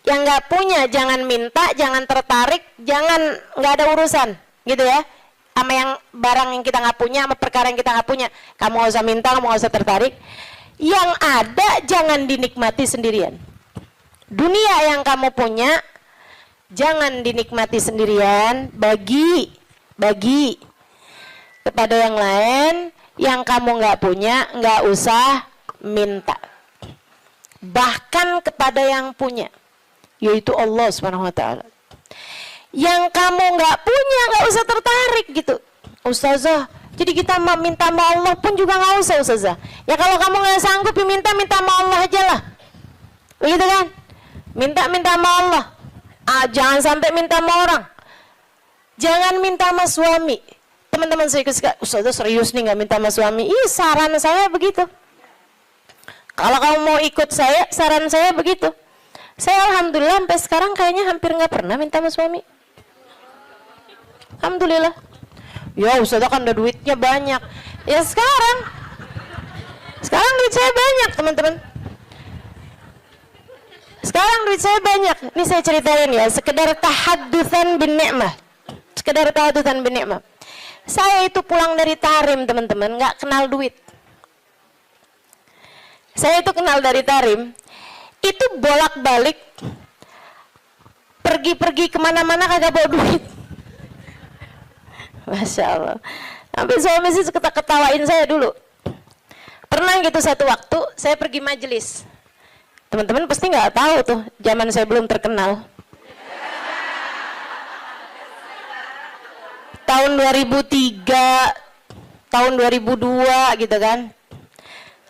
Yang nggak punya, jangan minta, jangan tertarik, jangan nggak ada urusan, gitu ya. Sama yang barang yang kita nggak punya, sama perkara yang kita nggak punya, kamu nggak usah minta, kamu nggak usah tertarik. Yang ada jangan dinikmati sendirian. Dunia yang kamu punya jangan dinikmati sendirian, bagi kepada yang lain. Yang kamu nggak punya, nggak usah minta. Bahkan kepada yang punya, yaitu Allah Subhanahu wa ta'ala. Yang kamu nggak punya, nggak usah tertarik gitu. Ustazah, jadi kita minta sama Allah pun juga nggak usah, Ustazah. Ya kalau kamu nggak sanggup, minta sama Allah aja lah. Begitu kan? Minta sama Allah. Jangan sampai minta sama orang. Jangan minta sama suami. Teman-teman saya suka, Ustazah serius nih nggak minta sama suami? Ih, saran saya begitu. Kalau kamu mau ikut saya, saran saya begitu. Saya alhamdulillah sampai sekarang kayaknya hampir nggak pernah minta sama suami. Alhamdulillah. Ya Ustazah kan ada duitnya banyak. Ya sekarang duit saya banyak, teman-teman. Sekarang duit saya banyak. Ini saya ceritain ya, sekedar tahaddusan bin ni'mah. Sekedar tahaddusan bin ni'mah. Saya itu pulang dari Tarim teman-teman, nggak kenal duit. Saya itu kenal dari Tarim, itu bolak-balik, pergi-pergi kemana-mana kagak bawa duit. Masya Allah. Sampai suami sih ketawain saya dulu. Pernah gitu satu waktu, saya pergi majelis. Teman-teman pasti nggak tahu tuh, zaman saya belum terkenal. Tahun 2003, tahun 2002 gitu kan.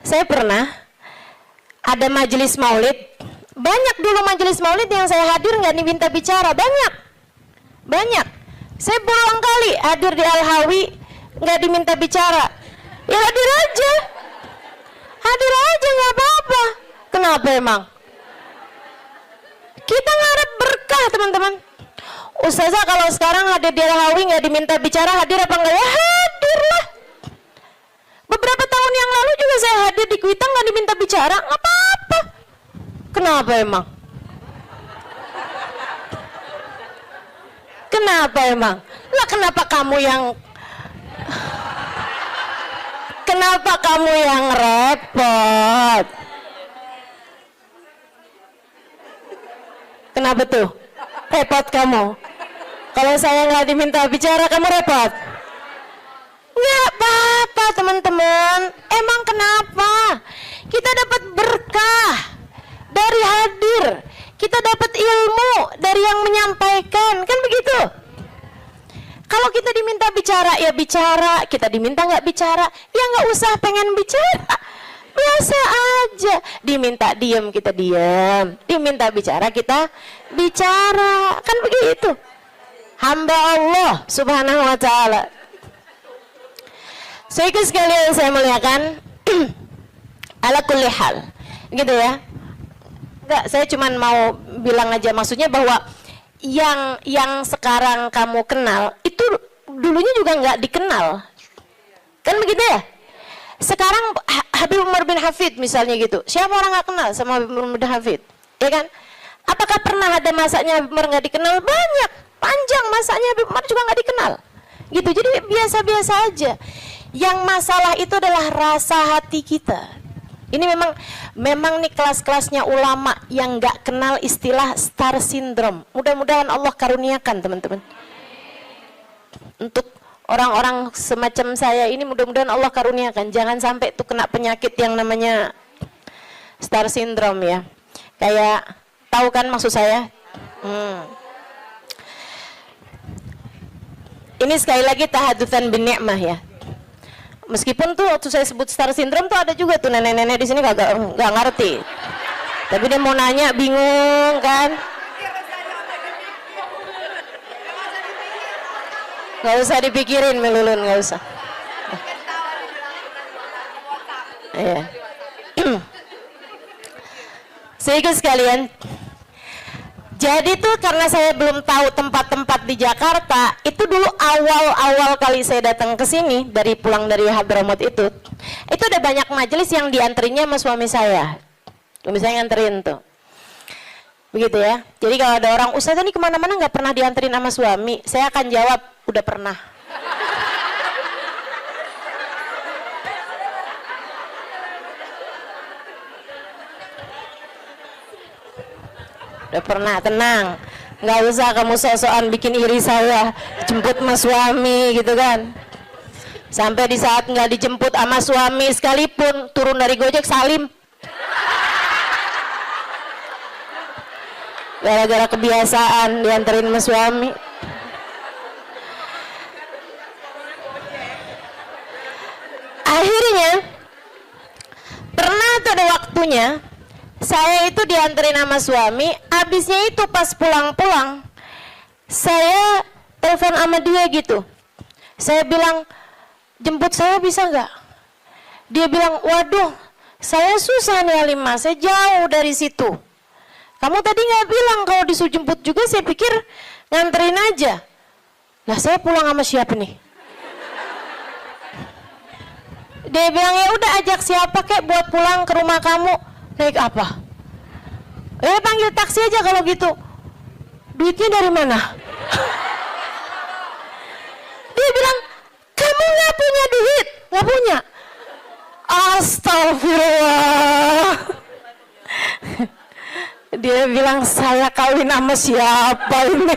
Saya pernah ada majelis maulid. Banyak dulu majelis maulid yang saya hadir nggak diminta bicara, banyak. Saya berulang kali hadir di Al-Hawi nggak diminta bicara. Ya hadir aja nggak apa-apa. Kenapa emang? Kita ngarep berkah teman-teman. Ustazah kalau sekarang hadir di Al-Hawi nggak diminta bicara, hadir apa enggak? Ya hadir lah. Beberapa tahun yang lalu juga saya hadir di Kuitang nggak diminta bicara, nggak apa-apa. Kenapa emang? Kenapa emang? Lah kenapa kamu yang repot? Kenapa tuh? Repot kamu? Kalau saya nggak diminta bicara, kamu repot? Nggak apa-apa teman-teman. Emang kenapa? Kita dapat berkah dari hadir. Kita dapat ilmu dari yang menyampaikan. Kan begitu? Kalau kita diminta bicara, ya bicara. Kita diminta nggak bicara, ya nggak usah pengen bicara. Biasa aja. Diminta diam, kita diam. Diminta bicara, kita bicara. Kan begitu. Hamba Allah subhanahu wa ta'ala. So itu sekalian saya muliakan. Ala kulli hal. Gitu ya. Enggak, saya cuma mau bilang aja, maksudnya bahwa yang sekarang kamu kenal itu dulunya juga nggak dikenal, kan begitu ya? Sekarang Habib Umar bin Hafid misalnya gitu, siapa orang nggak kenal sama Habib Umar bin Hafid, ya kan? Apakah pernah ada masanya Habib Umar nggak dikenal? Banyak, panjang masanya Habib Umar juga nggak dikenal, gitu. Jadi biasa-biasa aja. Yang masalah itu adalah rasa hati kita. Ini memang nih kelas-kelasnya ulama yang nggak kenal istilah star syndrome. Mudah-mudahan Allah karuniakan teman-teman. Untuk orang-orang semacam saya ini mudah-mudahan Allah karuniakan. Jangan sampai tuh kena penyakit yang namanya star syndrome ya. Kayak tahu kan maksud saya? Ini sekali lagi tahadutsan bin ni'mah ya. Meskipun tuh waktu saya sebut star syndrome tuh ada juga tuh nenek-nenek di sini nggak ngerti. Tapi dia mau nanya bingung kan? Nggak usah dipikirin melulun, nggak usah. Iya. Sehingga sekalian. Jadi tuh karena saya belum tahu tempat-tempat di Jakarta, itu dulu awal-awal kali saya datang ke sini dari pulang dari Hadramaut itu ada banyak majelis yang dianterinya sama suami saya. Suami saya nganterin tuh. Begitu ya. Jadi kalau ada orang, Ustazah ini kemana-mana nggak pernah dianterin sama suami, saya akan jawab, udah pernah. Udah pernah, tenang, nggak usah kamu sok-sokan bikin iri saya, jemput sama suami gitu kan. Sampai di saat nggak dijemput sama suami sekalipun, turun dari Gojek salim. Gara-gara kebiasaan dianterin sama suami. Akhirnya pernah tuh ada waktunya saya itu dianterin sama suami, habisnya itu pas pulang-pulang saya telepon sama dia gitu. Saya bilang, jemput saya bisa nggak? Dia bilang, waduh saya susah nih Halimah, saya jauh dari situ. Kamu tadi nggak bilang kalau disuruh jemput juga, saya pikir nganterin aja. Lah saya pulang sama siapa nih? Dia bilang, ya udah ajak siapa kek buat pulang ke rumah kamu. Naik apa? Panggil taksi aja kalau gitu. Duitnya dari mana? Dia bilang, nggak punya duit, nggak punya. Astagfirullah. Dia bilang, saya kawin sama siapa ini?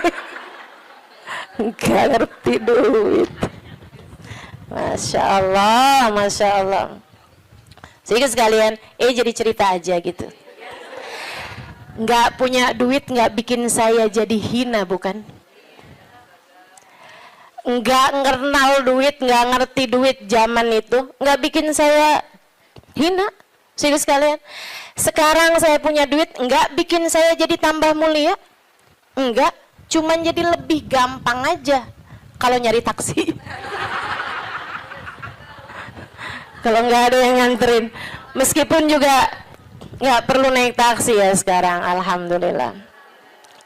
Nggak ngerti duit. Masya Allah, Masya Allah. Sehingga sekalian, jadi cerita aja gitu. Nggak punya duit nggak bikin saya jadi hina, bukan? Nggak kenal duit, nggak ngerti duit zaman itu, nggak bikin saya hina. Sehingga sekalian, sekarang saya punya duit, nggak bikin saya jadi tambah mulia. Enggak, cuman jadi lebih gampang aja kalau nyari taksi. Kalau nggak ada yang nganterin, meskipun juga nggak perlu naik taksi ya sekarang, alhamdulillah.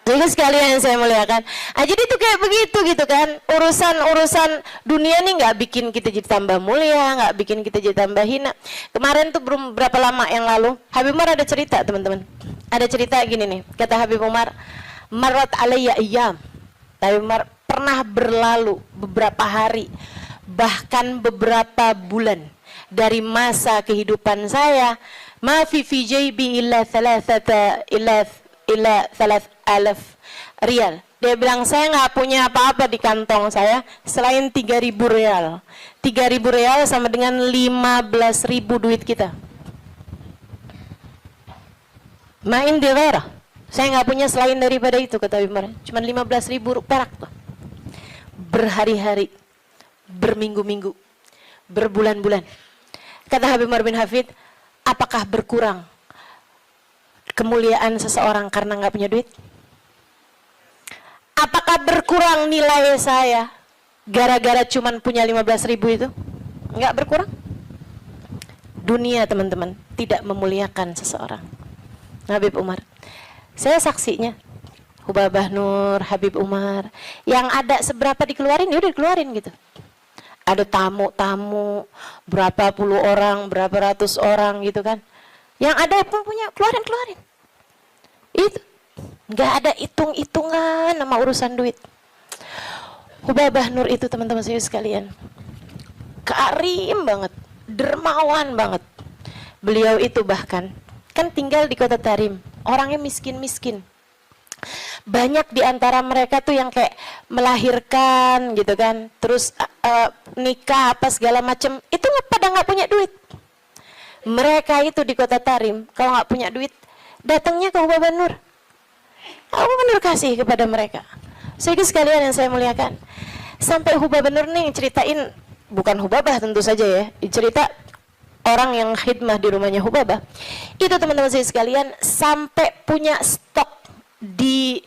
Jadi sekalian yang saya muliakan, jadi itu kayak begitu gitu kan, urusan dunia nih nggak bikin kita jadi tambah mulia, nggak bikin kita jadi tambah hina. Kemarin tuh berapa lama yang lalu, Habib Umar ada cerita, teman-teman, ada cerita gini nih, kata Habib Umar, marat alayya iyam, Habib Umar, pernah berlalu beberapa hari, bahkan beberapa bulan dari masa kehidupan saya, ma fi jaybi illa 3,000 rial. Dia bilang, saya nggak punya apa-apa di kantong saya selain 3.000 rial. 3.000 rial sama dengan 15.000 duit kita. Main di ghairah. Saya nggak punya selain daripada itu, kata Umar. Cuma 15.000 perak tuh. Berhari-hari, berminggu-minggu, berbulan-bulan. Kata Habib Umar bin Hafid, apakah berkurang kemuliaan seseorang karena nggak punya duit? Apakah berkurang nilai saya gara-gara cuman punya 15.000 itu? Nggak berkurang. Dunia, teman-teman, tidak memuliakan seseorang. Habib Umar, saya saksinya. Hubabah Nur, Habib Umar, yang ada seberapa dikeluarin, ya udah dikeluarin gitu. Ada tamu-tamu, berapa puluh orang, berapa ratus orang gitu kan. Yang ada pun punya, keluarin. Itu nggak ada hitung-hitungan sama urusan duit. Hubabah Nur itu, teman-teman saya sekalian, karim banget, dermawan banget. Beliau itu bahkan kan tinggal di kota Tarim, orangnya miskin-miskin. Banyak di antara mereka tuh yang kayak melahirkan gitu kan, terus nikah apa segala macem, itu pada nggak punya duit. Mereka itu di kota Tarim, kalau nggak punya duit, datangnya ke Hubabah Nur. Hubabah Nur kasih kepada mereka. Sehingga sekalian yang saya muliakan, sampai Hubabah Nur nih ceritain, bukan Hubabah tentu saja ya, cerita orang yang khidmah di rumahnya Hubabah. Itu teman-teman saya sekalian, sampai punya stok di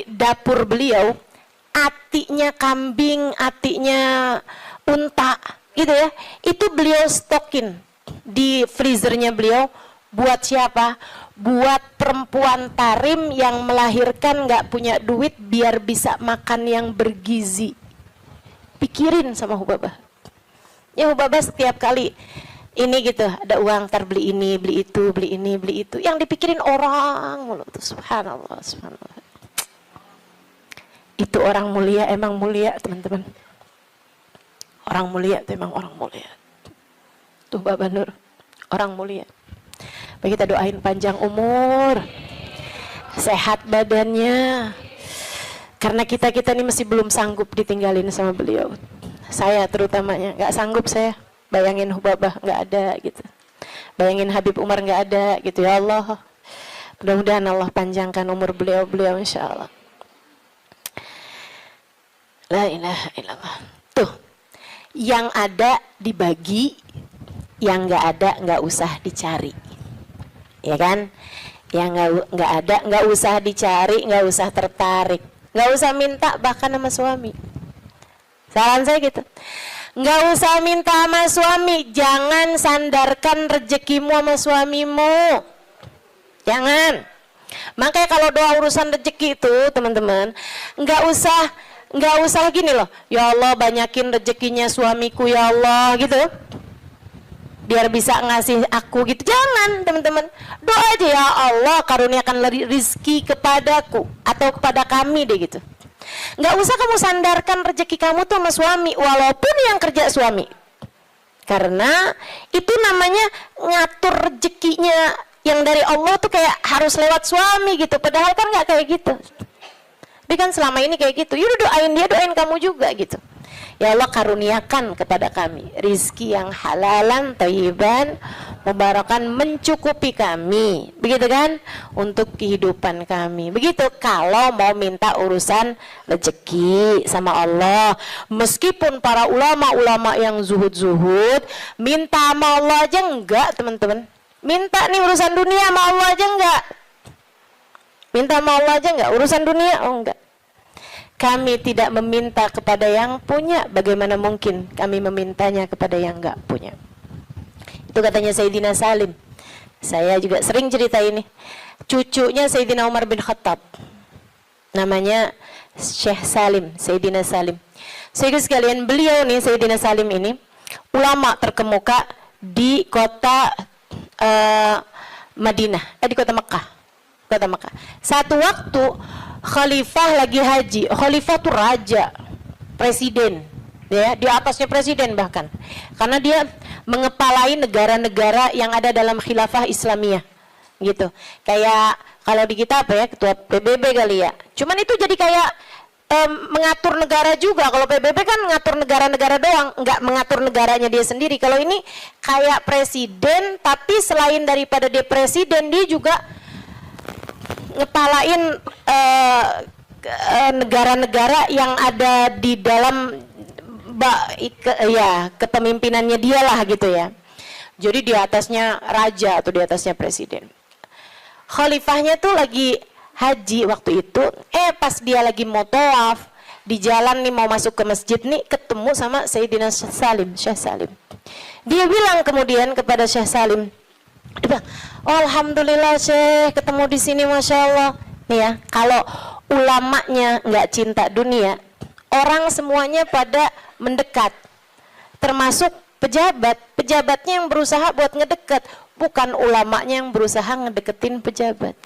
dapur beliau, atinya kambing, atinya unta gitu ya, itu beliau stokin di freezernya beliau. Buat siapa? Buat perempuan Tarim yang melahirkan nggak punya duit biar bisa makan yang bergizi. Pikirin sama Hubabah. Ya Hubabah setiap kali ini gitu, ada uang, ntar beli ini, beli itu, beli ini, beli itu. Yang dipikirin orang mulu tuh, subhanallah, subhanallah. Itu orang mulia, emang mulia teman-teman. Orang mulia itu emang orang mulia. Tuh Bapak Nur, orang mulia. Baik, kita doain panjang umur, sehat badannya. Karena kita ini masih belum sanggup ditinggalin sama beliau. Saya terutamanya, nggak sanggup saya. Bayangin Hubabah nggak ada gitu, bayangin Habib Umar nggak ada gitu. Ya Allah, mudah-mudahan Allah panjangkan umur beliau insya Allah. La ilaha illallah. Tuh, yang ada dibagi, yang nggak ada nggak usah dicari, ya kan? Yang nggak ada nggak usah dicari, nggak usah tertarik, nggak usah minta bahkan sama suami. Saran saya gitu. Nggak usah minta sama suami, jangan sandarkan rezekimu sama suamimu, jangan. Makanya kalau doa urusan rezeki itu teman-teman, nggak usah gini loh, ya Allah banyakin rezekinya suamiku ya Allah gitu, biar bisa ngasih aku gitu. Jangan teman-teman, doa aja, ya Allah karuniakan rezeki kepadaku atau kepada kami deh gitu. Nggak usah kamu sandarkan rezeki kamu tuh sama suami, walaupun yang kerja suami. Karena itu namanya ngatur rezekinya yang dari Allah tuh kayak harus lewat suami gitu. Padahal kan nggak kayak gitu. Tapi kan selama ini kayak gitu. Yaudah doain dia, doain kamu juga gitu. Ya Allah karuniakan kepada kami rizki yang halalan, thayyiban, mubarakan, mencukupi kami, begitu kan, untuk kehidupan kami. Begitu kalau mau minta urusan rezeki sama Allah. Meskipun para ulama-ulama yang zuhud-zuhud minta sama Allah aja enggak, teman-teman. Minta nih urusan dunia sama Allah aja enggak. Minta sama Allah aja enggak, urusan dunia oh enggak. Kami tidak meminta kepada yang punya, bagaimana mungkin kami memintanya kepada yang enggak punya. Itu katanya Sayyidina Salim. Saya juga sering cerita ini. Cucunya Sayyidina Umar bin Khattab. Namanya Syekh Salim, Sayyidina Salim. Saudara sekalian, beliau nih Sayyidina Salim ini ulama terkemuka di kota Madinah, di kota Mekah. Kota Mekah. Satu waktu khalifah lagi haji. Khalifah tuh raja, presiden, ya, di atasnya presiden bahkan. Karena dia mengepalai negara-negara yang ada dalam khilafah Islamiyah. Gitu. Kayak kalau di kita apa ya, ketua PBB kali ya. Cuman itu jadi kayak mengatur negara juga. Kalau PBB kan mengatur negara-negara doang, nggak mengatur negaranya dia sendiri. Kalau ini kayak presiden, tapi selain daripada dia presiden, dia juga ngepalain negara-negara yang ada di dalam kepemimpinannya dia lah gitu ya. Jadi di atasnya raja atau di atasnya presiden. Khalifahnya tuh lagi haji waktu itu, pas dia lagi mau tawaf di jalan nih mau masuk ke masjid nih, ketemu sama Sayyidina Salim, Syekh Salim. Dia bilang kemudian kepada Syekh Salim, dia bilang, oh, alhamdulillah Syekh ketemu di sini, masya Allah. Nih ya, kalau ulamanya nggak cinta dunia, orang semuanya pada mendekat, termasuk pejabat. Pejabatnya yang berusaha buat ngedekat, bukan ulamanya yang berusaha ngedeketin pejabat.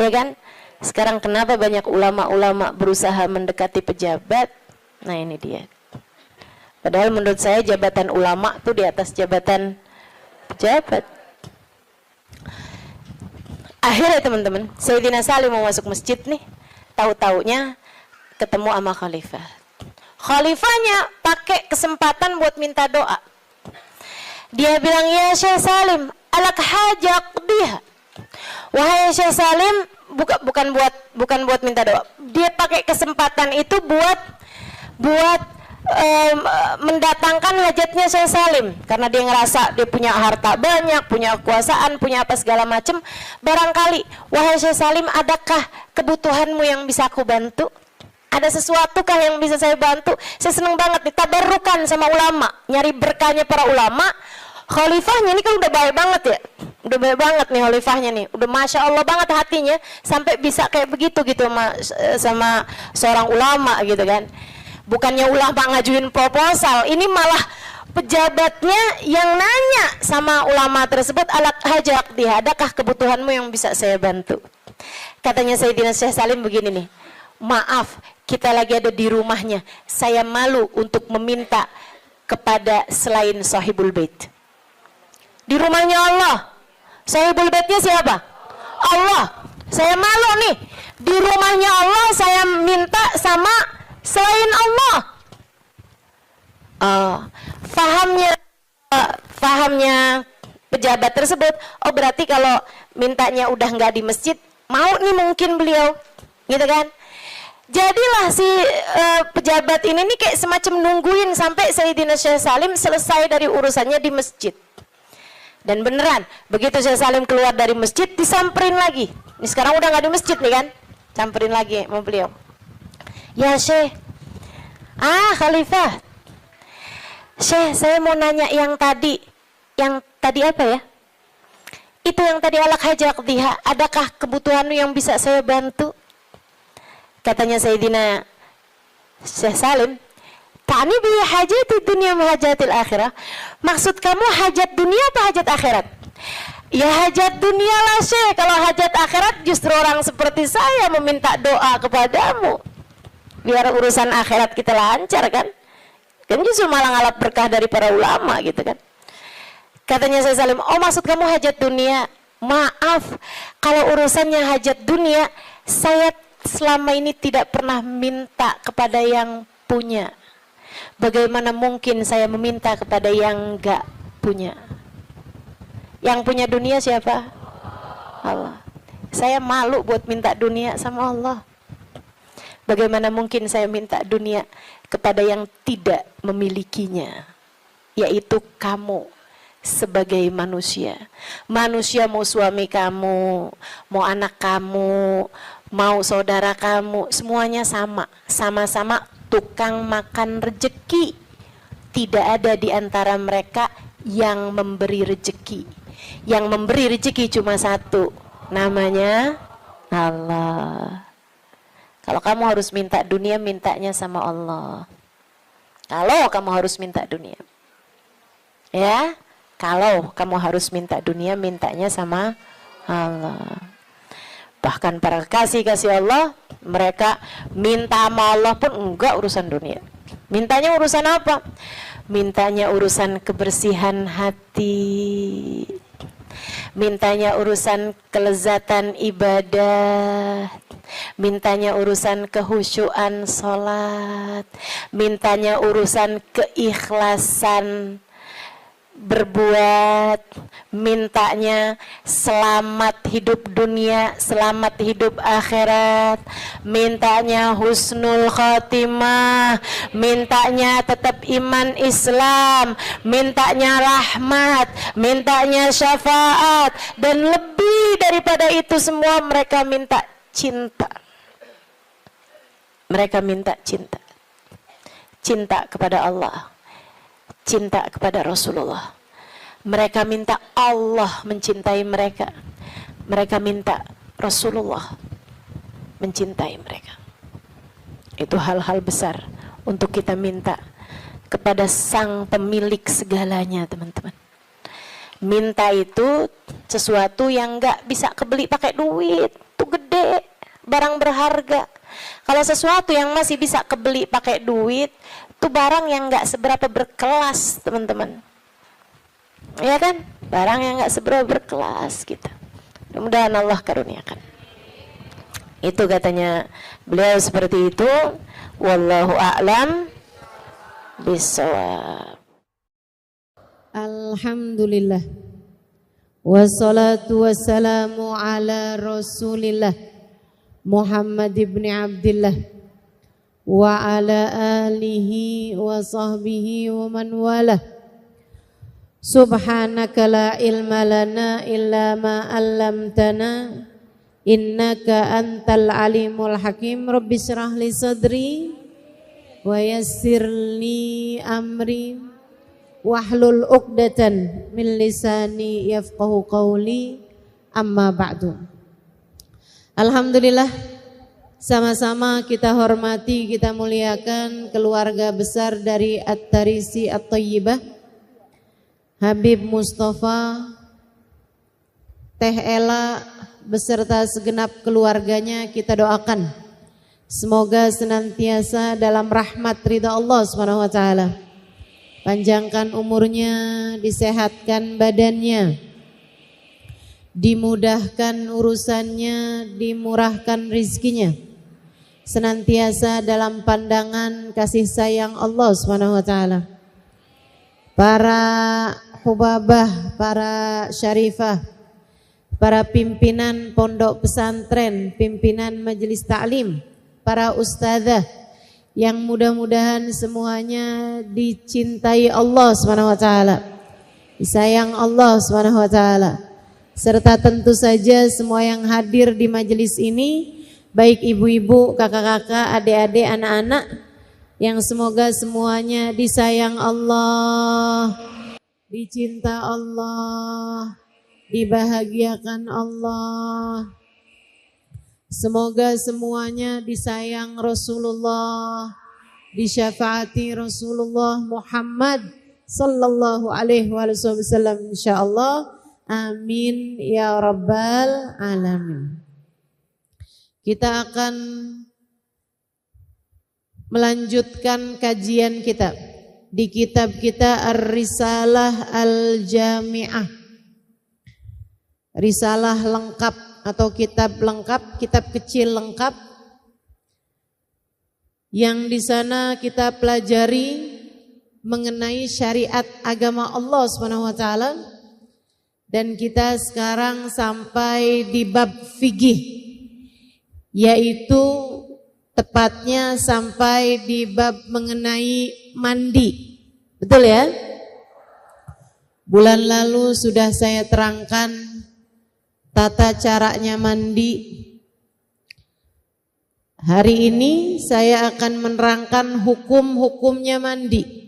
Ya kan? Sekarang kenapa banyak ulama-ulama berusaha mendekati pejabat? Nah ini dia. Padahal menurut saya jabatan ulama tuh di atas jabatan pejabat. Akhirnya teman-teman, Sayyidina Salim mau masuk masjid nih, tahu-taunya ketemu sama khalifah. Khalifahnya pakai kesempatan buat minta doa. Dia bilang, ya Syekh Salim, alak hajak dia. Wahai Syekh Salim, bukan buat minta doa. Dia pakai kesempatan itu buat mendatangkan hajatnya Syekh Salim, karena dia ngerasa dia punya harta banyak, punya kekuasaan, punya apa segala macam. Barangkali, wahai Syekh Salim, adakah kebutuhanmu yang bisa aku bantu? Ada sesuatu kah yang bisa saya bantu? Saya senang banget ditabarukan sama ulama, nyari berkahnya para ulama. Khalifahnya ini kan udah baik banget ya, udah baik banget nih khalifahnya nih, udah masya Allah banget hatinya sampai bisa kayak begitu gitu sama seorang ulama gitu kan. Bukannya ulama ngajuin proposal, ini malah pejabatnya yang nanya sama ulama tersebut, alat hajat dia, adakah kebutuhanmu yang bisa saya bantu? Katanya Sayyidina Syekh Salim begini nih, maaf kita lagi ada di rumahnya, saya malu untuk meminta kepada selain sahibul bait. Di rumahnya Allah, sahibul baitnya siapa? Allah. Saya malu nih, di rumahnya Allah saya minta sama selain Allah. Fahamnya pejabat tersebut, oh berarti kalau mintanya udah nggak di masjid, mau nih mungkin beliau, gitu kan? Jadilah si pejabat ini nih kayak semacam nungguin sampai Sayyidina Syekh Salim selesai dari urusannya di masjid. Dan beneran, begitu Syekh Salim keluar dari masjid, disamperin lagi. Ini sekarang udah nggak di masjid nih kan? Samperin lagi sama beliau. Ya Syekh, Khalifah, Syekh saya mau nanya yang tadi apa ya? Itu yang tadi alak hajak diha, adakah kebutuhanmu yang bisa saya bantu? Katanya Sayyidina Syekh Salim, Ta'ni bi hajati dunia mahajatil akhirah. Maksud kamu hajat dunia apa hajat akhirat? Ya hajat dunia lah Syekh, kalau hajat akhirat justru orang seperti saya meminta doa kepadamu biar urusan akhirat kita lancar kan. Kan justru malah ngalap berkah dari para ulama gitu kan. Katanya saya Salim, oh maksud kamu hajat dunia? Maaf, kalau urusannya hajat dunia, saya selama ini tidak pernah minta kepada yang punya. Bagaimana mungkin saya meminta kepada yang enggak punya? Yang punya dunia siapa? Allah. Saya malu buat minta dunia sama Allah. Bagaimana mungkin saya minta dunia kepada yang tidak memilikinya, yaitu kamu sebagai manusia. Manusia mau suami kamu, mau anak kamu, mau saudara kamu, semuanya sama. Sama-sama tukang makan rejeki. Tidak ada di antara mereka yang memberi rejeki. Yang memberi rezeki cuma satu, namanya Allah. Kalau kamu harus minta dunia, mintanya sama Allah. Kalau kamu harus minta dunia, ya, kalau kamu harus minta dunia, mintanya sama Allah. Bahkan para kasih Allah, mereka minta sama Allah pun enggak urusan dunia. Mintanya urusan apa? Mintanya urusan kebersihan hati, mintanya urusan kelezatan ibadah, mintanya urusan kehusyuan sholat, mintanya urusan keikhlasan berbuat, mintanya selamat hidup dunia, selamat hidup akhirat, mintanya husnul khotimah, mintanya tetap iman Islam, mintanya rahmat, mintanya syafaat, dan lebih daripada itu semua mereka minta cinta. Mereka minta cinta. Cinta kepada Allah, cinta kepada Rasulullah. Mereka minta Allah mencintai mereka. Mereka minta Rasulullah mencintai mereka. Itu hal-hal besar untuk kita minta kepada sang pemilik segalanya, teman-teman. Minta itu sesuatu yang gak bisa kebeli pakai duit. Itu gede, barang berharga. Kalau sesuatu yang masih bisa kebeli pakai duit, itu barang yang gak seberapa berkelas, teman-teman. Ya kan? Barang yang gak seberapa berkelas gitu. Mudah-mudahan Allah karuniakan. Itu katanya beliau seperti itu. Wallahu a'lam bishawab. Alhamdulillah. Wassalatu wassalamu ala Rasulillah Muhammad ibn Abdillah wa ala alihi wa sahbihi wa man walah. Subhanaka la ilma lana illa ma 'allamtana innaka antal alimul hakim. Rabbi shrah li sadri wa yassir li amri wahlul 'uqdatan min lisani yafqahu qawli. Amma ba'du. Alhamdulillah, sama-sama kita hormati, kita muliakan keluarga besar dari At-Tarisi At-Thayyibah, Habib Mustafa, Teh Ela beserta segenap keluarganya. Kita doakan semoga senantiasa dalam rahmat ridha Allah Subhanahu wa taala. Panjangkan umurnya, disehatkan badannya, dimudahkan urusannya, dimurahkan rizkinya, senantiasa dalam pandangan kasih sayang Allah Subhanahu wa taala. Para hubabah, para syarifah, para pimpinan pondok pesantren, pimpinan majelis ta'lim, para ustadzah yang mudah-mudahan semuanya dicintai Allah Subhanahu wa taala, disayang Allah Subhanahu wa taala, serta tentu saja semua yang hadir di majelis ini, baik ibu-ibu, kakak-kakak, adik-adik, anak-anak, yang semoga semuanya disayang Allah, dicinta Allah, dibahagiakan Allah. Semoga semuanya disayang Rasulullah, disyafaati Rasulullah Muhammad sallallahu alaihi wasallam insyaallah. Amin ya rabbal alamin. Kita akan melanjutkan kajian kita di kitab kita Ar-Risalah Al-Jami'ah. Risalah lengkap atau kitab lengkap, kitab kecil lengkap yang di sana kita pelajari mengenai syariat agama Allah Subhanahu wa taala, dan kita sekarang sampai di bab fikih, yaitu tepatnya sampai di bab mengenai mandi. Betul ya? Bulan lalu sudah saya terangkan tata caranya mandi. Hari ini saya akan menerangkan hukum-hukumnya mandi.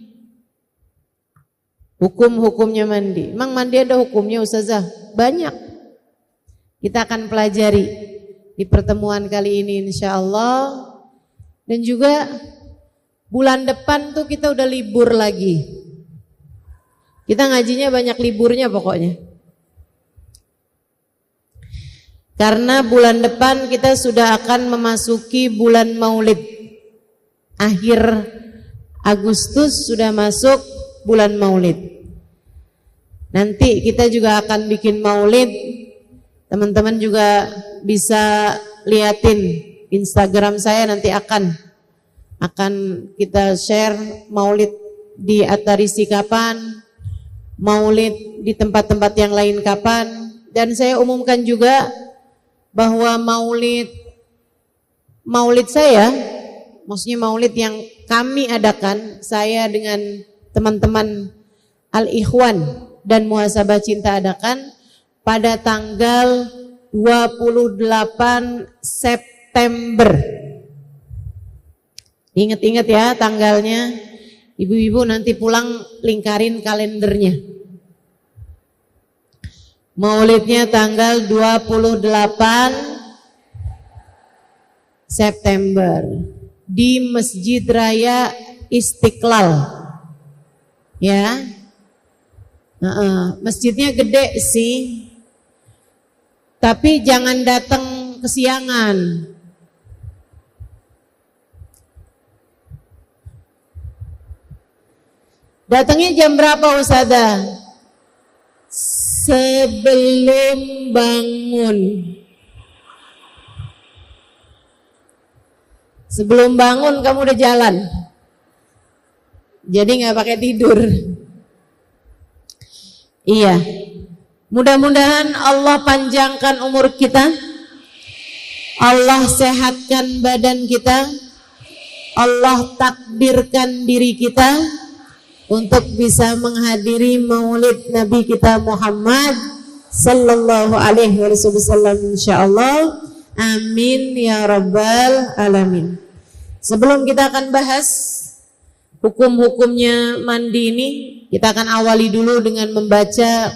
Hukum-hukumnya mandi. Emang mandi ada hukumnya Ustazah? Banyak. Kita akan pelajari di pertemuan kali ini insyaallah. Dan juga bulan depan tuh kita udah libur lagi. Kita ngajinya banyak liburnya pokoknya. Karena bulan depan kita sudah akan memasuki bulan Maulid. Akhir Agustus sudah masuk bulan Maulid. Nanti kita juga akan bikin Maulid. Teman-teman juga bisa liatin Instagram saya, nanti akan kita share Maulid di At-Tarisi kapan, Maulid di tempat-tempat yang lain kapan. Dan saya umumkan juga bahwa maulid saya, maksudnya maulid yang kami adakan, saya dengan teman-teman Al-Ikhwan dan Muhasabah Cinta adakan pada tanggal 28 September. Ingat-ingat ya tanggalnya, ibu-ibu nanti pulang lingkarin kalendernya. Maulidnya tanggal 28 September di Masjid Raya Istiqlal. Ya. Masjidnya gede sih. Tapi jangan datang kesiangan. Datangnya jam berapa Ustazah? Sebelum bangun. Sebelum bangun kamu udah jalan. Jadi nggak pakai tidur. Iya. Mudah-mudahan Allah panjangkan umur kita. Allah sehatkan badan kita. Allah takdirkan diri kita untuk bisa menghadiri maulid Nabi kita Muhammad sallallahu alaihi wasallam insyaallah. Amin ya rabbal alamin. Sebelum kita akan bahas hukum-hukumnya mandi ini, kita akan awali dulu dengan membaca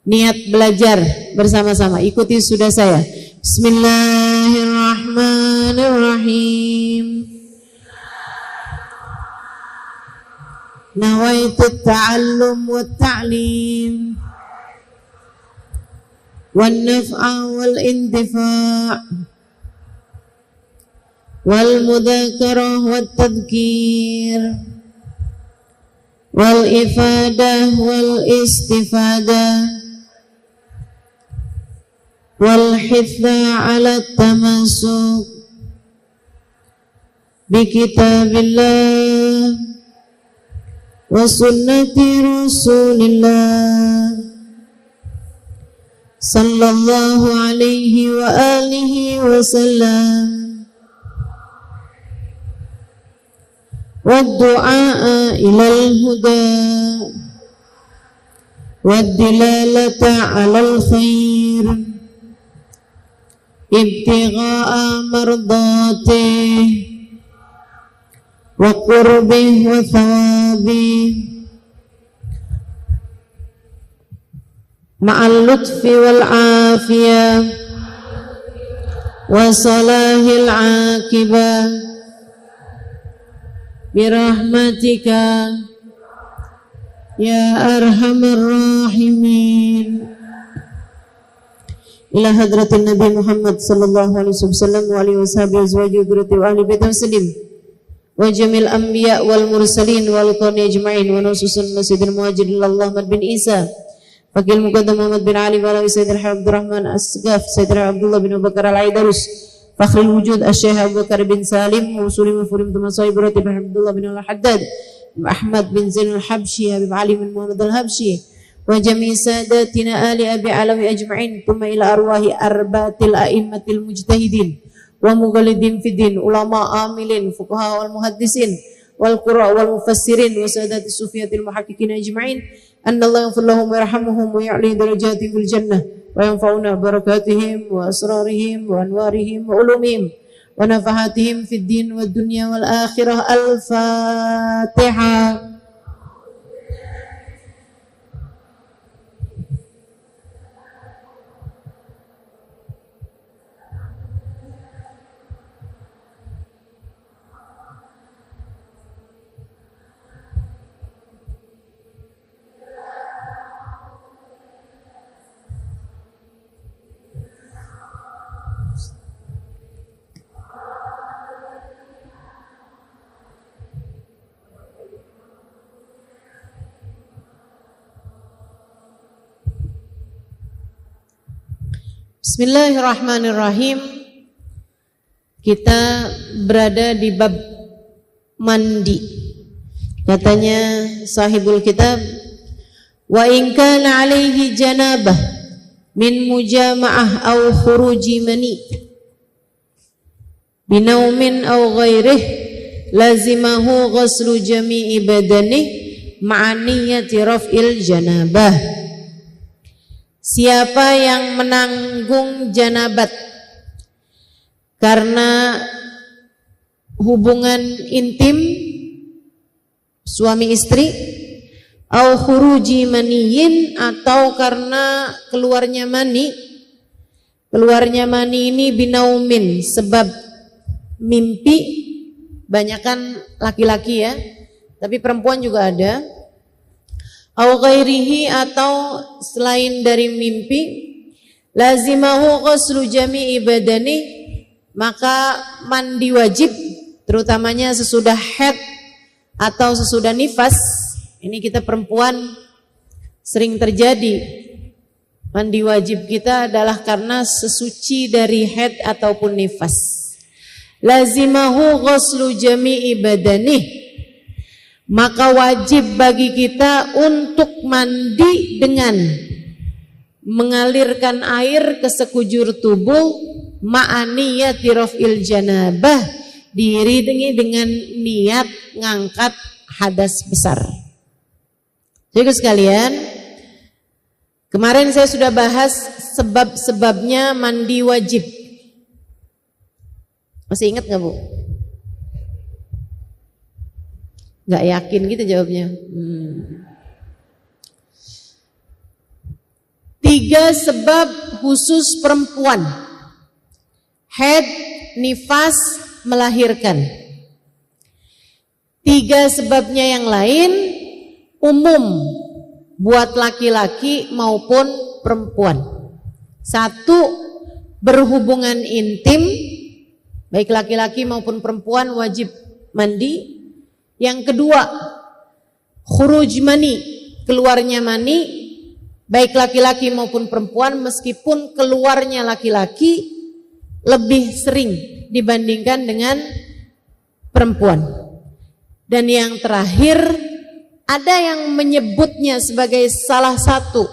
niat belajar bersama-sama. Ikuti sudah saya. Bismillahirrahmanirrahim. Nawaitu ta'allum wa ta'lim wan naf'a wal intifa' wal mudzakarah wat tadhkir wal ifadah wal istifadah wal hitha 'ala tamassuk bi kitabillah wa sunnati rasulillah sallallahu alaihi wa alihi wa sallam wa du'a ilal huda wa dilalata alal khair ibtigha'a mardatih wa qurbih wa thawabih ma'al lutfi wal afiyah wa salahil aqibah birahmatika ya arhamar rahimin ila hadratin Nabi Muhammad sallallahu alaihi wasallam wa alihi washabihi azwaji dzurriyyati wa ahli baiti muslim wa jamil anbiya wal mursalin wal qawmi ajma'in wa nususun sayyidil muhajirin Allah bin Isa Fakil Muqaddam Muhammad bin Ali wa Sayyidina Abdurrahman As-Sagaf Sayyidina Abdullah bin Abu Bakar Al-Aidarus Fakhrul Wujud Asy-Syaikh Abu Bakar bin Salim Musulim Furim Tumasai Ibrahim bin Abdullah bin Al-Haddad Ahmad bin Zain Al-Habsyi Habib Ali bin Muhammad Al-Habsyi wa jami' sadatina ali Abi Alawi ajma'in thumma ila arwahi arbatil a'immatil mujtahidin wa mughalidin fiddin ulama amilin fuqaha wal muhaddisin wal qurra wal mufassirin wa sadati sufiyatil muhaqqiqin ajma'in annallahu yaghfir lahum wa yarhamuhum wa ya'li darajatihim fil jannah wa yanfa'una barakatihim wa asrarihim wa anwarihim wa ulumihim wa nafahatihim fid din wad dunya wal akhirah. Al-Fatihah. Bismillahirrahmanirrahim. Kita berada di bab mandi. Katanya sahibul kitab, wa in kana alaihi janabah min mujama'ah aw khuruji mani binaumin aw ghairih lazimahu ghuslu jami'i badanih ma'aniyati raf'il janabah. Siapa yang menanggung janabat karena hubungan intim suami istri, au khuruji maniyin, atau karena keluarnya mani. Keluarnya mani ini binaumin, sebab mimpi, banyakan laki-laki ya, tapi perempuan juga ada. Au ghairihi, atau selain dari mimpi, lazimahu ghuslu jami'i badani, maka mandi wajib, terutamanya sesudah haid atau sesudah nifas. Ini kita perempuan sering terjadi. Mandi wajib kita adalah karena sesuci dari haid ataupun nifas. Lazimahu ghuslu jami'i badani, maka wajib bagi kita untuk mandi dengan mengalirkan air ke sekujur tubuh, ma'aniyati raf'il janabah, diiringi dengan niat ngangkat hadas besar. Jadi sekalian, kemarin saya sudah bahas sebab-sebabnya mandi wajib. Masih ingat gak Bu? Gak yakin gitu jawabnya. 3 sebab khusus perempuan: haid, nifas, melahirkan. 3 sebabnya yang lain umum buat laki-laki maupun perempuan. 1, berhubungan intim, baik laki-laki maupun perempuan wajib mandi. Yang kedua, khuruj mani, keluarnya mani, baik laki-laki maupun perempuan, meskipun keluarnya laki-laki lebih sering dibandingkan dengan perempuan. Dan yang terakhir, ada yang menyebutnya sebagai salah satu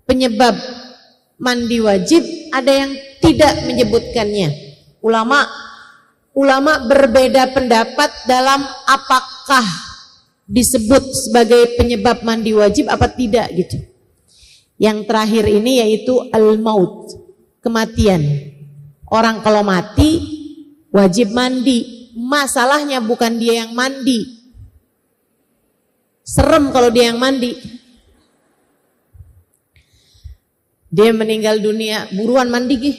penyebab mandi wajib, ada yang tidak menyebutkannya. Ulama berbeda pendapat dalam apakah disebut sebagai penyebab mandi wajib apa tidak gitu. Yang terakhir ini yaitu al-maut, kematian. Orang kalau mati wajib mandi. Masalahnya bukan dia yang mandi. Serem kalau dia yang mandi. Dia meninggal dunia, buruan mandi gih.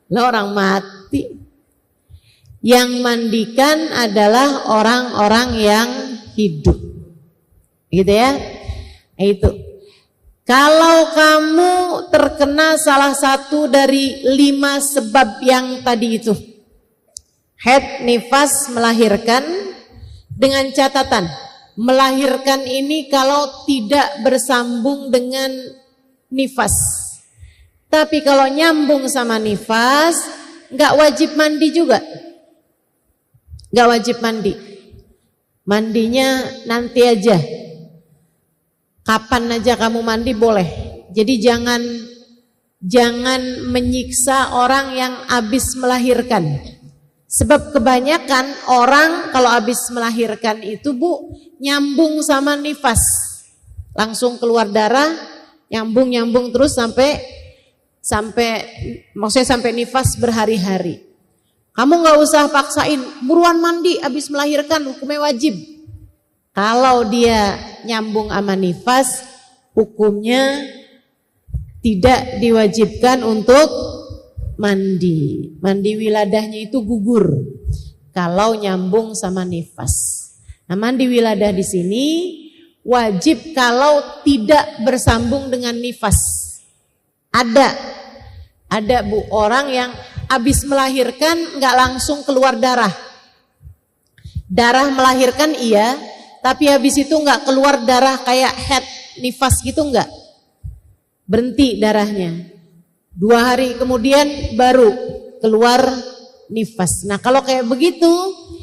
Lah orang mati. Yang mandikan adalah orang-orang yang hidup. Gitu ya. Itu. Kalau kamu terkena salah satu dari 5 sebab yang tadi itu, haid, nifas, melahirkan, dengan catatan melahirkan ini kalau tidak bersambung dengan nifas. Tapi kalau nyambung sama nifas, nggak wajib mandi juga, nggak wajib mandi. Mandinya nanti aja. Kapan aja kamu mandi boleh. Jadi jangan menyiksa orang yang habis melahirkan. Sebab kebanyakan orang kalau habis melahirkan itu Bu, nyambung sama nifas. Langsung keluar darah, nyambung terus sampai maksudnya sampai nifas berhari-hari. Kamu nggak usah paksain, buruan mandi habis melahirkan, hukumnya wajib. Kalau dia nyambung sama nifas, hukumnya tidak diwajibkan untuk mandi. Mandi wiladahnya itu gugur kalau nyambung sama nifas. Nah, mandi wiladah di sini wajib kalau tidak bersambung dengan nifas. Ada Bu, orang yang habis melahirkan nggak langsung keluar darah. Darah melahirkan iya, tapi habis itu nggak keluar darah kayak haid, nifas gitu nggak. Berhenti darahnya. 2 hari kemudian baru keluar nifas. Nah kalau kayak begitu,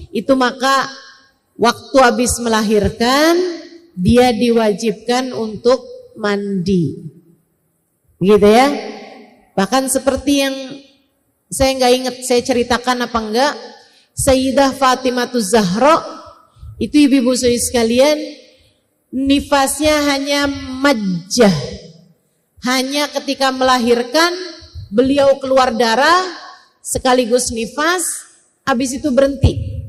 itu maka waktu habis melahirkan dia diwajibkan untuk mandi. Gitu ya. Bahkan seperti yang saya nggak ingat saya ceritakan apa enggak, Sayyidah Fatimahuz Zahra itu ibu-ibu sekalian, nifasnya hanya majjah. Hanya ketika melahirkan beliau keluar darah sekaligus nifas, habis itu berhenti.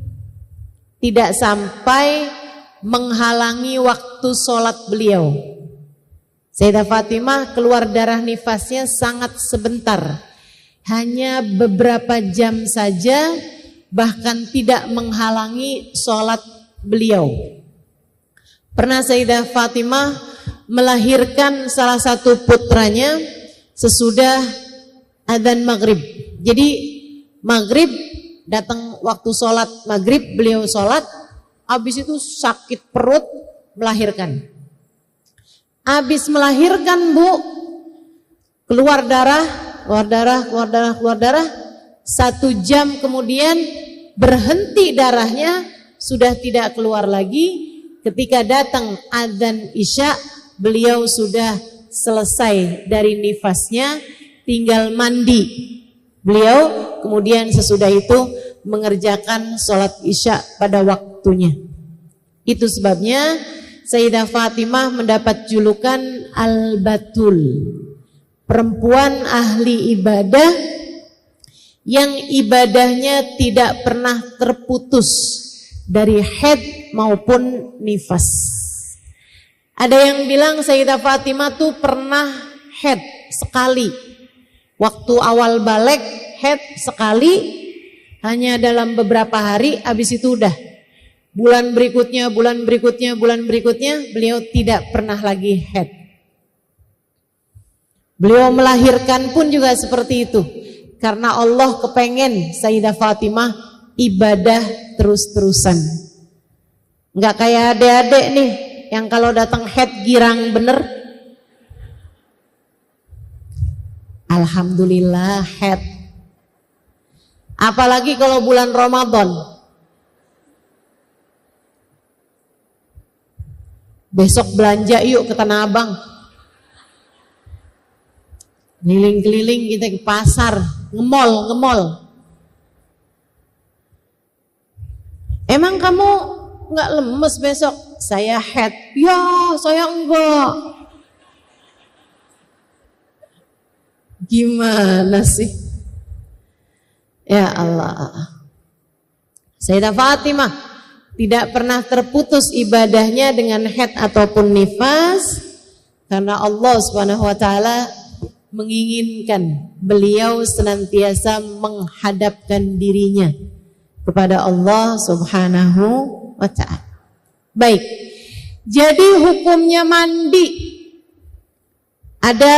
Tidak sampai menghalangi waktu sholat beliau. Sayyidah Fatimah keluar darah nifasnya sangat sebentar. Hanya beberapa jam saja, bahkan tidak menghalangi sholat beliau. Pernah Sayyidah Fatimah melahirkan salah satu putranya sesudah adzan maghrib. Jadi maghrib datang waktu sholat maghrib, beliau sholat, habis itu sakit perut, melahirkan. Habis melahirkan Bu, keluar darah, 1 jam kemudian berhenti darahnya, sudah tidak keluar lagi. Ketika datang adzan Isya, beliau sudah selesai dari nifasnya, tinggal mandi. Beliau kemudian sesudah itu mengerjakan sholat Isya pada waktunya. Itu sebabnya Sayyidah Fatimah mendapat julukan Al-Batul, perempuan ahli ibadah yang ibadahnya tidak pernah terputus dari haid maupun nifas. Ada yang bilang Sayyidah Fatimah tuh pernah haid sekali. Waktu awal balik haid sekali, hanya dalam beberapa hari, habis itu udah. Bulan berikutnya beliau tidak pernah lagi haid. Beliau melahirkan pun juga seperti itu. Karena Allah kepengen Sayyidah Fatimah ibadah terus-terusan. Enggak kayak adik-adik nih yang kalau datang haid girang bener. Alhamdulillah haid. Apalagi kalau bulan Ramadan. Besok belanja yuk ke Tanah Abang. Keliling-keliling kita ke pasar, nge-mall. Emang kamu nggak lemes besok? Saya haid. Ya, saya enggak. Gimana sih? Ya Allah. Sayyidah Fatimah tidak pernah terputus ibadahnya dengan haid ataupun nifas, karena Allah Subhanahu wa taala menginginkan beliau senantiasa menghadapkan dirinya kepada Allah Subhanahu wa ta'ala. Baik, jadi hukumnya mandi Ada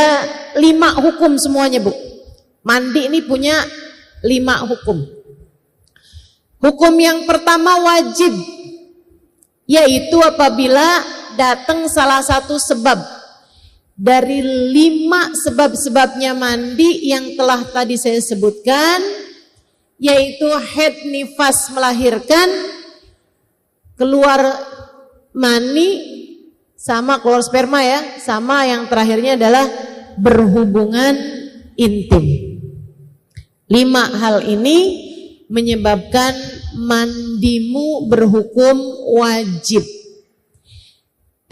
5 hukum semuanya, Bu. Mandi ini punya 5 hukum. Hukum yang pertama wajib, yaitu apabila datang salah satu sebab dari 5 sebab-sebabnya mandi yang telah tadi saya sebutkan, yaitu haid, nifas, melahirkan, keluar mani, sama keluar sperma ya, sama yang terakhirnya adalah berhubungan intim. 5 hal ini menyebabkan mandimu berhukum wajib.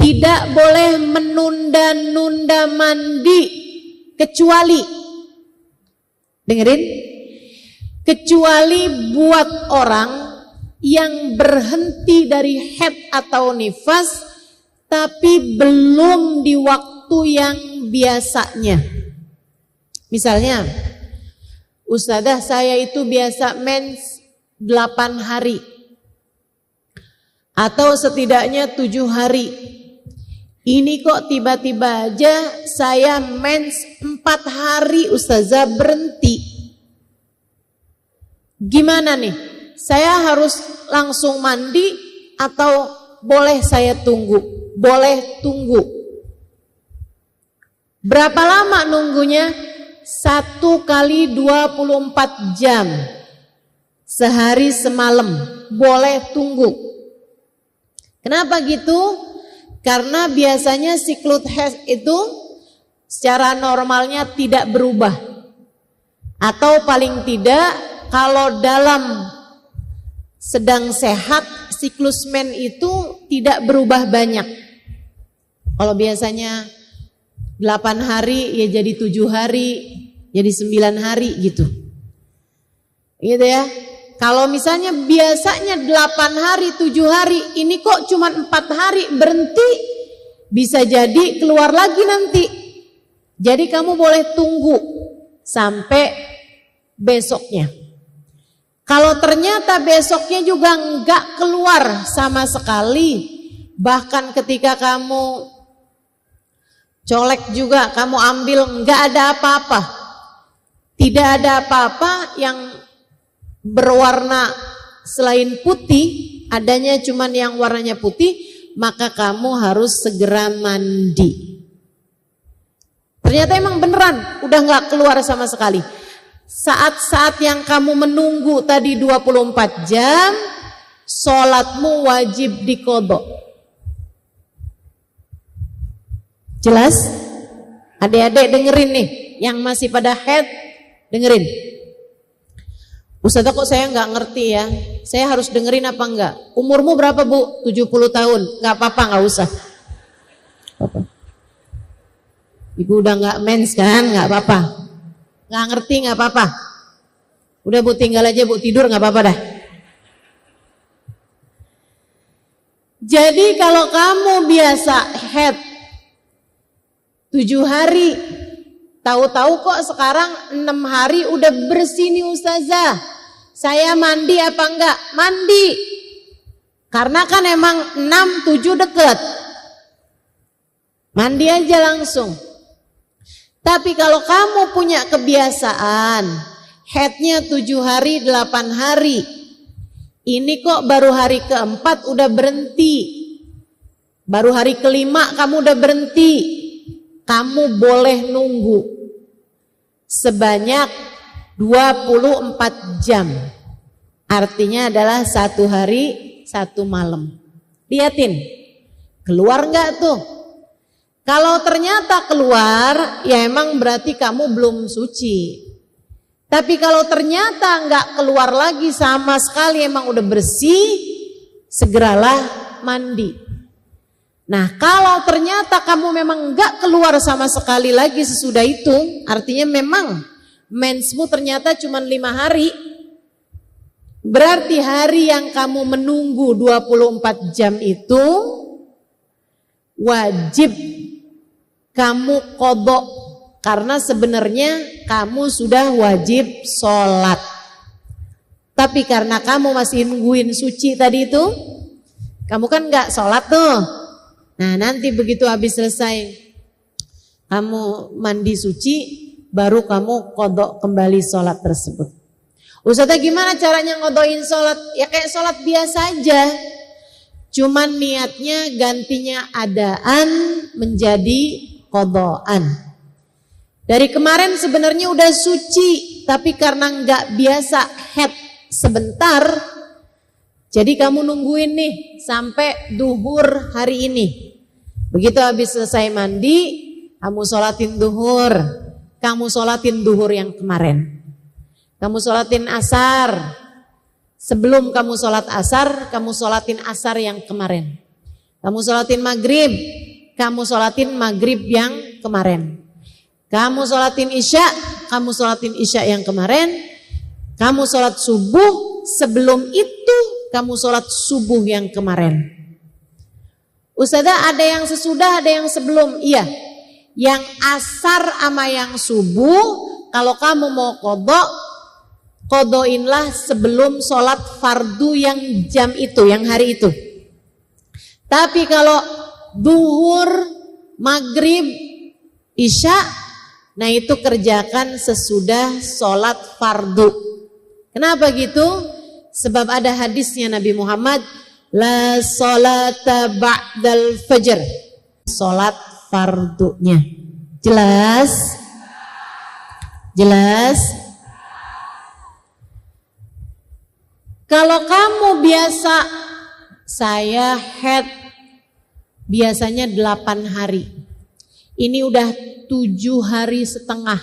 Tidak boleh menunda-nunda mandi kecuali, dengerin, kecuali buat orang yang berhenti dari haid atau nifas tapi belum di waktu yang biasanya. Misalnya, Ustadzah saya itu biasa mens 8 hari atau setidaknya 7 hari. Ini kok tiba-tiba aja saya mens 4 hari Ustazah berhenti. Gimana nih? Saya harus langsung mandi atau boleh saya tunggu? Boleh tunggu. Berapa lama nunggunya? 1 kali 24 jam. Sehari semalam. Boleh tunggu. Kenapa gitu? Karena biasanya siklus haid itu secara normalnya tidak berubah. Atau paling tidak kalau dalam sedang sehat siklus men itu tidak berubah banyak. Kalau biasanya 8 hari ya jadi 7 hari, jadi 9 hari gitu. Gitu ya. Kalau misalnya biasanya 8 hari, 7 hari, ini kok cuma 4 hari berhenti, bisa jadi keluar lagi nanti. Jadi kamu boleh tunggu sampai besoknya. Kalau ternyata besoknya juga enggak keluar sama sekali, bahkan ketika kamu colek juga, kamu ambil enggak ada apa-apa. Tidak ada apa-apa yang berwarna selain putih, adanya cuman yang warnanya putih, maka kamu harus segera mandi. Ternyata emang beneran udah nggak keluar sama sekali. Saat-saat yang kamu menunggu tadi 24 jam, sholatmu wajib diqodho. Jelas? Adik-adik dengerin nih, yang masih pada haid dengerin. Ustazah kok saya nggak ngerti ya, saya harus dengerin apa enggak? Umurmu berapa Bu? 70 tahun, nggak apa-apa, nggak usah. Apa? Ibu udah nggak mens kan, nggak apa-apa. Nggak ngerti nggak apa-apa. Udah Bu tinggal aja Bu, tidur nggak apa-apa dah. Jadi kalau kamu biasa haid 7 hari, tahu-tahu kok sekarang 6 hari udah bersih nih Ustazah. Saya mandi apa enggak? Mandi. Karena kan emang 6, 7 deket. Mandi aja langsung. Tapi kalau kamu punya kebiasaan haidnya 7 hari, 8 hari. Ini kok baru hari keempat udah berhenti. Baru hari kelima kamu udah berhenti. Kamu boleh nunggu sebanyak 24 jam. Artinya adalah 1 hari 1 malam. Liatin, keluar enggak tuh? Kalau ternyata keluar, ya emang berarti kamu belum suci. Tapi kalau ternyata enggak keluar lagi sama sekali, emang udah bersih, segeralah mandi. Nah, kalau ternyata kamu memang enggak keluar sama sekali lagi sesudah itu, artinya memang mensmu ternyata cuma 5 hari. Berarti hari yang kamu menunggu 24 jam itu wajib kamu qodho, karena sebenarnya kamu sudah wajib sholat. Tapi karena kamu masih nungguin suci tadi itu, kamu kan enggak sholat tuh. Nah nanti begitu habis selesai kamu mandi suci, baru kamu qadha kembali sholat tersebut. Ustazah gimana caranya ngodoin sholat? Ya kayak sholat biasa aja. Cuman niatnya gantinya adaan menjadi qadhaan. Dari kemarin sebenarnya udah suci, tapi karena nggak biasa head sebentar, jadi kamu nungguin nih sampai duhur hari ini. Begitu habis selesai mandi, kamu sholatin duhur. Kamu sholatin duhur yang kemarin. Kamu sholatin asar. Sebelum kamu sholat asar, kamu sholatin asar yang kemarin. Kamu sholatin maghrib. Kamu sholatin maghrib yang kemarin. Kamu sholatin isya. Kamu sholatin isya yang kemarin. Kamu sholat subuh. Sebelum itu kamu sholat subuh yang kemarin. Ustazah ada yang sesudah, ada yang sebelum. Iya. Yang asar sama yang subuh, kalau kamu mau qadha, qadhainlah sebelum sholat fardu yang jam itu, yang hari itu. Tapi kalau duhur, maghrib, isya, nah itu kerjakan sesudah sholat fardu. Kenapa gitu? Sebab ada hadisnya Nabi Muhammad, la sholata ba'dal fajr. Sholat fardunya. Jelas? Jelas? Kalau kamu biasa, saya head biasanya 8 hari. Ini udah 7 hari setengah.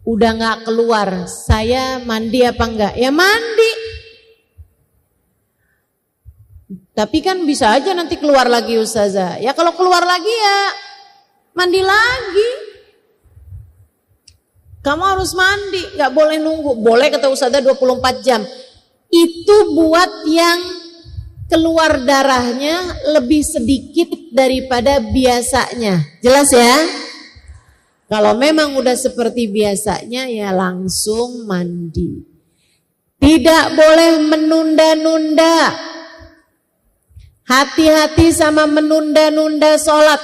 Udah gak keluar. Saya mandi apa enggak? Ya mandi. Tapi kan bisa aja nanti keluar lagi Ustazah. Ya kalau keluar lagi ya mandi lagi. Kamu harus mandi, gak boleh nunggu. Boleh kata Ustazah 24 jam. Itu buat yang keluar darahnya lebih sedikit daripada biasanya. Jelas ya? Kalau memang udah seperti biasanya ya langsung mandi. Tidak boleh menunda-nunda. Hati-hati sama menunda-nunda sholat.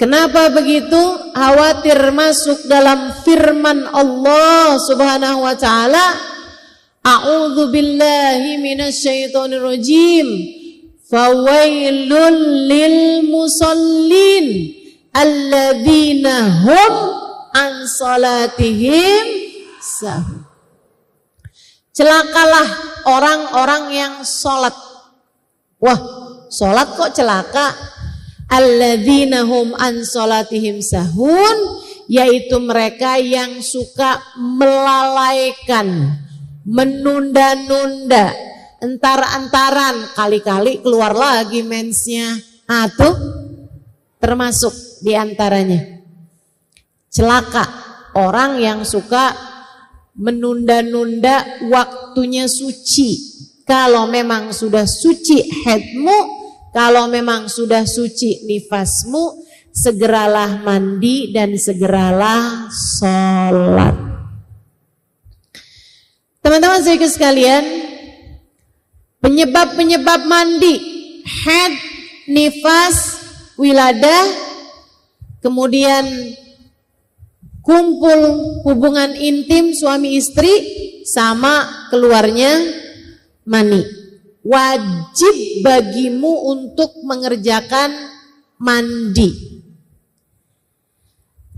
Kenapa begitu? Khawatir masuk dalam firman Allah Subhanahu wa taala, A'udzu billahi minasyaitonir rajim. Fawailul lil musallin alladzina hum an salatihim sahun. Celakalah orang-orang yang sholat. Wah, sholat kok celaka? Alladzina hum an salatihim sahun, yaitu mereka yang suka melalaikan, menunda-nunda, entar-entaran, kali-kali keluar lagi mensnya. Tuh termasuk diantaranya. Celaka orang yang suka menunda-nunda waktunya suci. Kalau memang sudah suci haidmu, kalau memang sudah suci nifasmu, segeralah mandi dan segeralah sholat. Teman-teman saya sekalian, penyebab-penyebab mandi, haid, nifas, wiladah, kemudian kumpul hubungan intim suami istri, sama keluarnya mani. Wajib bagimu untuk mengerjakan mandi.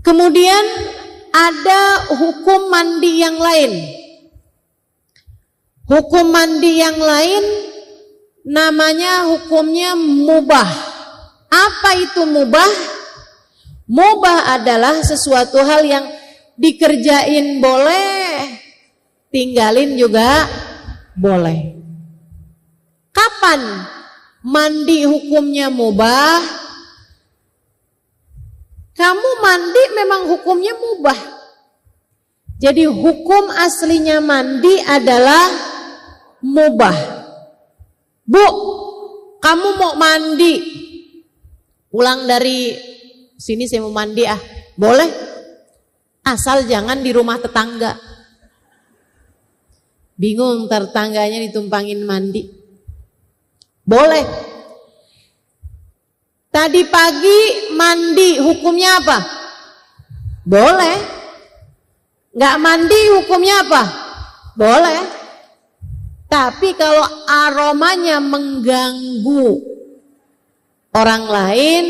Kemudian ada hukum mandi yang lain. Hukum mandi yang lain namanya hukumnya mubah. Apa itu mubah? Mubah adalah sesuatu hal yang dikerjain boleh, tinggalin juga boleh. Kapan mandi hukumnya mubah? Kamu mandi memang hukumnya mubah. Jadi hukum aslinya mandi adalah mubah. Bu, kamu mau mandi, pulang dari sini saya mau mandi boleh, asal jangan di rumah tetangga. Bingung tetangganya ditumpangin mandi. Boleh. Tadi pagi mandi hukumnya apa? Boleh. Nggak mandi hukumnya apa? Boleh. Tapi kalau aromanya mengganggu orang lain,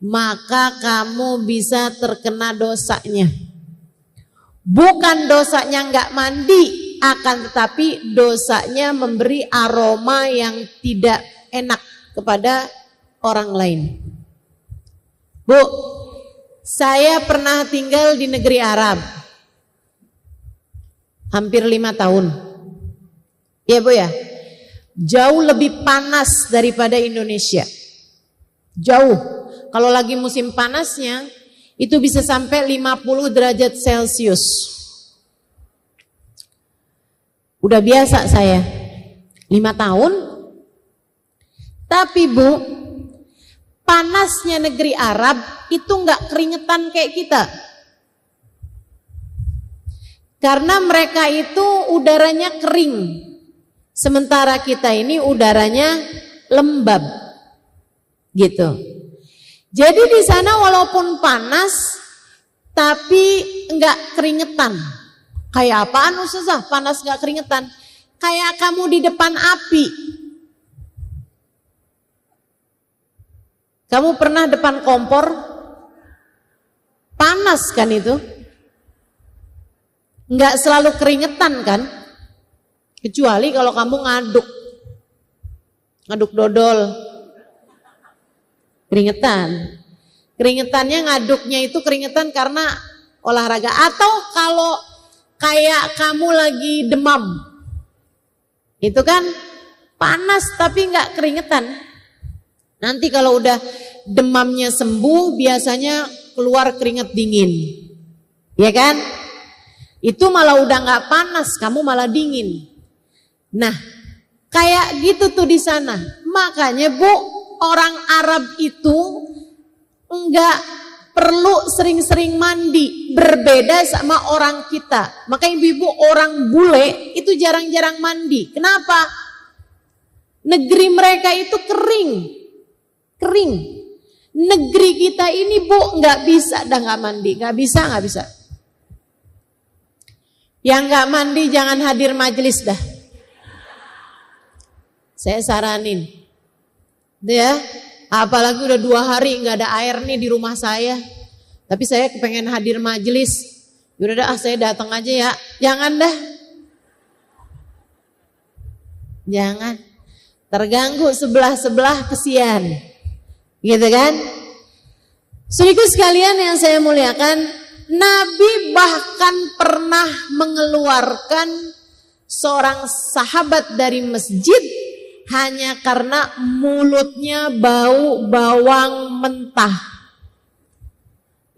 maka kamu bisa terkena dosanya. Bukan dosanya nggak mandi, akan tetapi dosanya memberi aroma yang tidak enak kepada orang lain. Bu, saya pernah tinggal di negeri Arab hampir 5 tahun. Ya Bu ya, jauh lebih panas daripada Indonesia. Jauh. Kalau lagi musim panasnya itu bisa sampai 50 derajat Celcius. Udah biasa saya 5 tahun. Tapi Bu, panasnya negeri Arab itu nggak keringetan kayak kita. Karena mereka itu udaranya kering. Sementara kita ini udaranya lembab. Gitu. Jadi di sana walaupun panas tapi nggak keringetan. Kayak apaan Ustazah? Panas nggak keringetan? Kayak kamu di depan api. Kamu pernah depan kompor? Panas kan itu? Nggak selalu keringetan kan? Kecuali kalau kamu ngaduk dodol, keringetan. Keringetannya ngaduknya itu keringetan karena olahraga. Atau kalau kayak kamu lagi demam, itu kan panas tapi nggak keringetan. Nanti kalau udah demamnya sembuh biasanya keluar keringet dingin, ya kan? Itu malah udah nggak panas, kamu malah dingin. Nah, kayak gitu tuh di sana. Makanya Bu, orang Arab itu enggak perlu sering-sering mandi. Berbeda sama orang kita. Makanya ibu-ibu orang bule itu jarang-jarang mandi. Kenapa? Negeri mereka itu kering. Kering. Negeri kita ini Bu enggak bisa dah enggak mandi. Enggak bisa. Yang enggak mandi jangan hadir majelis dah. Saya saranin, ya, apalagi udah 2 hari nggak ada air nih di rumah saya. Tapi saya kepengen hadir majelis. Yaudah dah, saya datang aja ya. Jangan dah, jangan. Terganggu sebelah kesian, gitu kan? Saudaraku sekalian yang saya muliakan, Nabi bahkan pernah mengeluarkan seorang sahabat dari masjid hanya karena mulutnya bau bawang mentah.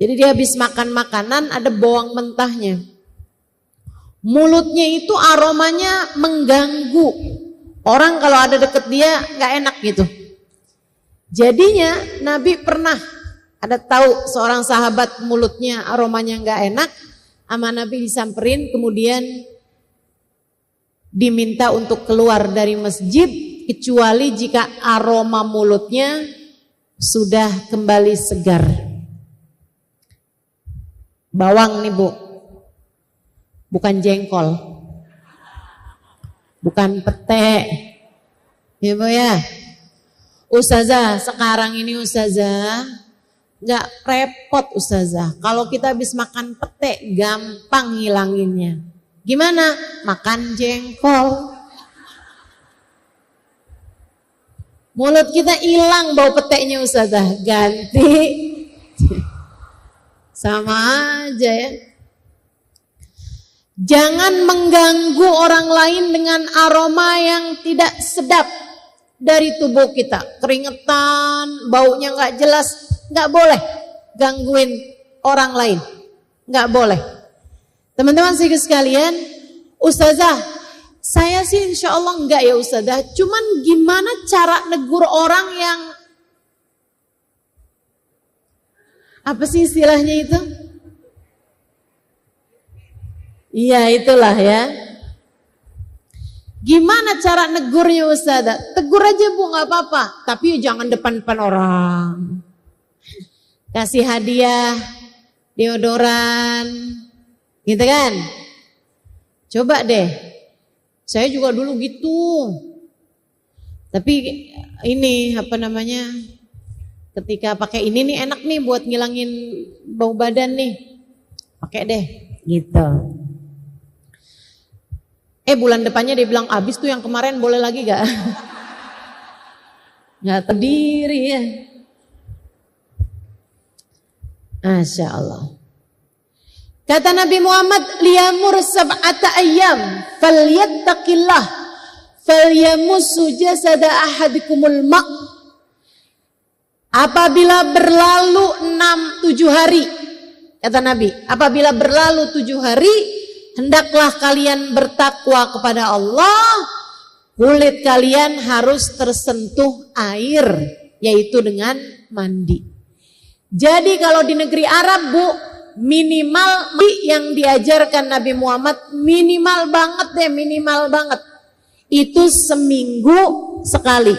Jadi dia habis makan makanan ada bawang mentahnya. Mulutnya itu aromanya mengganggu. Orang kalau ada deket dia gak enak gitu. Jadinya Nabi pernah ada tahu seorang sahabat mulutnya aromanya gak enak. Sama Nabi disamperin kemudian diminta untuk keluar dari masjid. Kecuali jika aroma mulutnya sudah kembali segar. Bawang nih Bu, bukan jengkol, bukan pete, ya Bu ya. Ustazah, sekarang ini Ustazah nggak repot Ustazah. Kalau kita habis makan pete gampang ngilanginnya. Gimana? Makan jengkol. Mulut kita hilang bau peteknya Ustazah, ganti sama aja ya. Jangan mengganggu orang lain dengan aroma yang tidak sedap dari tubuh kita. Keringetan, baunya nggak jelas, nggak boleh gangguin orang lain, nggak boleh. Teman-teman sekalian, Ustazah, saya sih insya Allah enggak ya Ustazah. Cuman gimana cara negur orang yang apa sih istilahnya itu? Iya itulah ya. Gimana cara negurnya Ustazah? Tegur aja Bu, nggak apa-apa. Tapi jangan depan-depan orang. Kasih hadiah, deodoran, gitu kan? Coba deh. Saya juga dulu gitu. Tapi ini apa namanya? Ketika pakai ini nih enak nih buat ngilangin bau badan nih. Pakai deh, gitu. Bulan depannya dia bilang abis tuh yang kemarin, boleh lagi gak? Gak terdiri ya. Masya Allah. Kata Nabi Muhammad, liyamur sab'ata ayyam falyattaqillah falyamussu jasada ahadikumul ma'. Apabila berlalu 6-7 hari, kata Nabi, apabila berlalu 7 hari, hendaklah kalian bertakwa kepada Allah, kulit kalian harus tersentuh air, yaitu dengan mandi. Jadi kalau di negeri Arab Bu, minimal yang diajarkan Nabi Muhammad minimal banget deh, minimal banget. Itu seminggu sekali.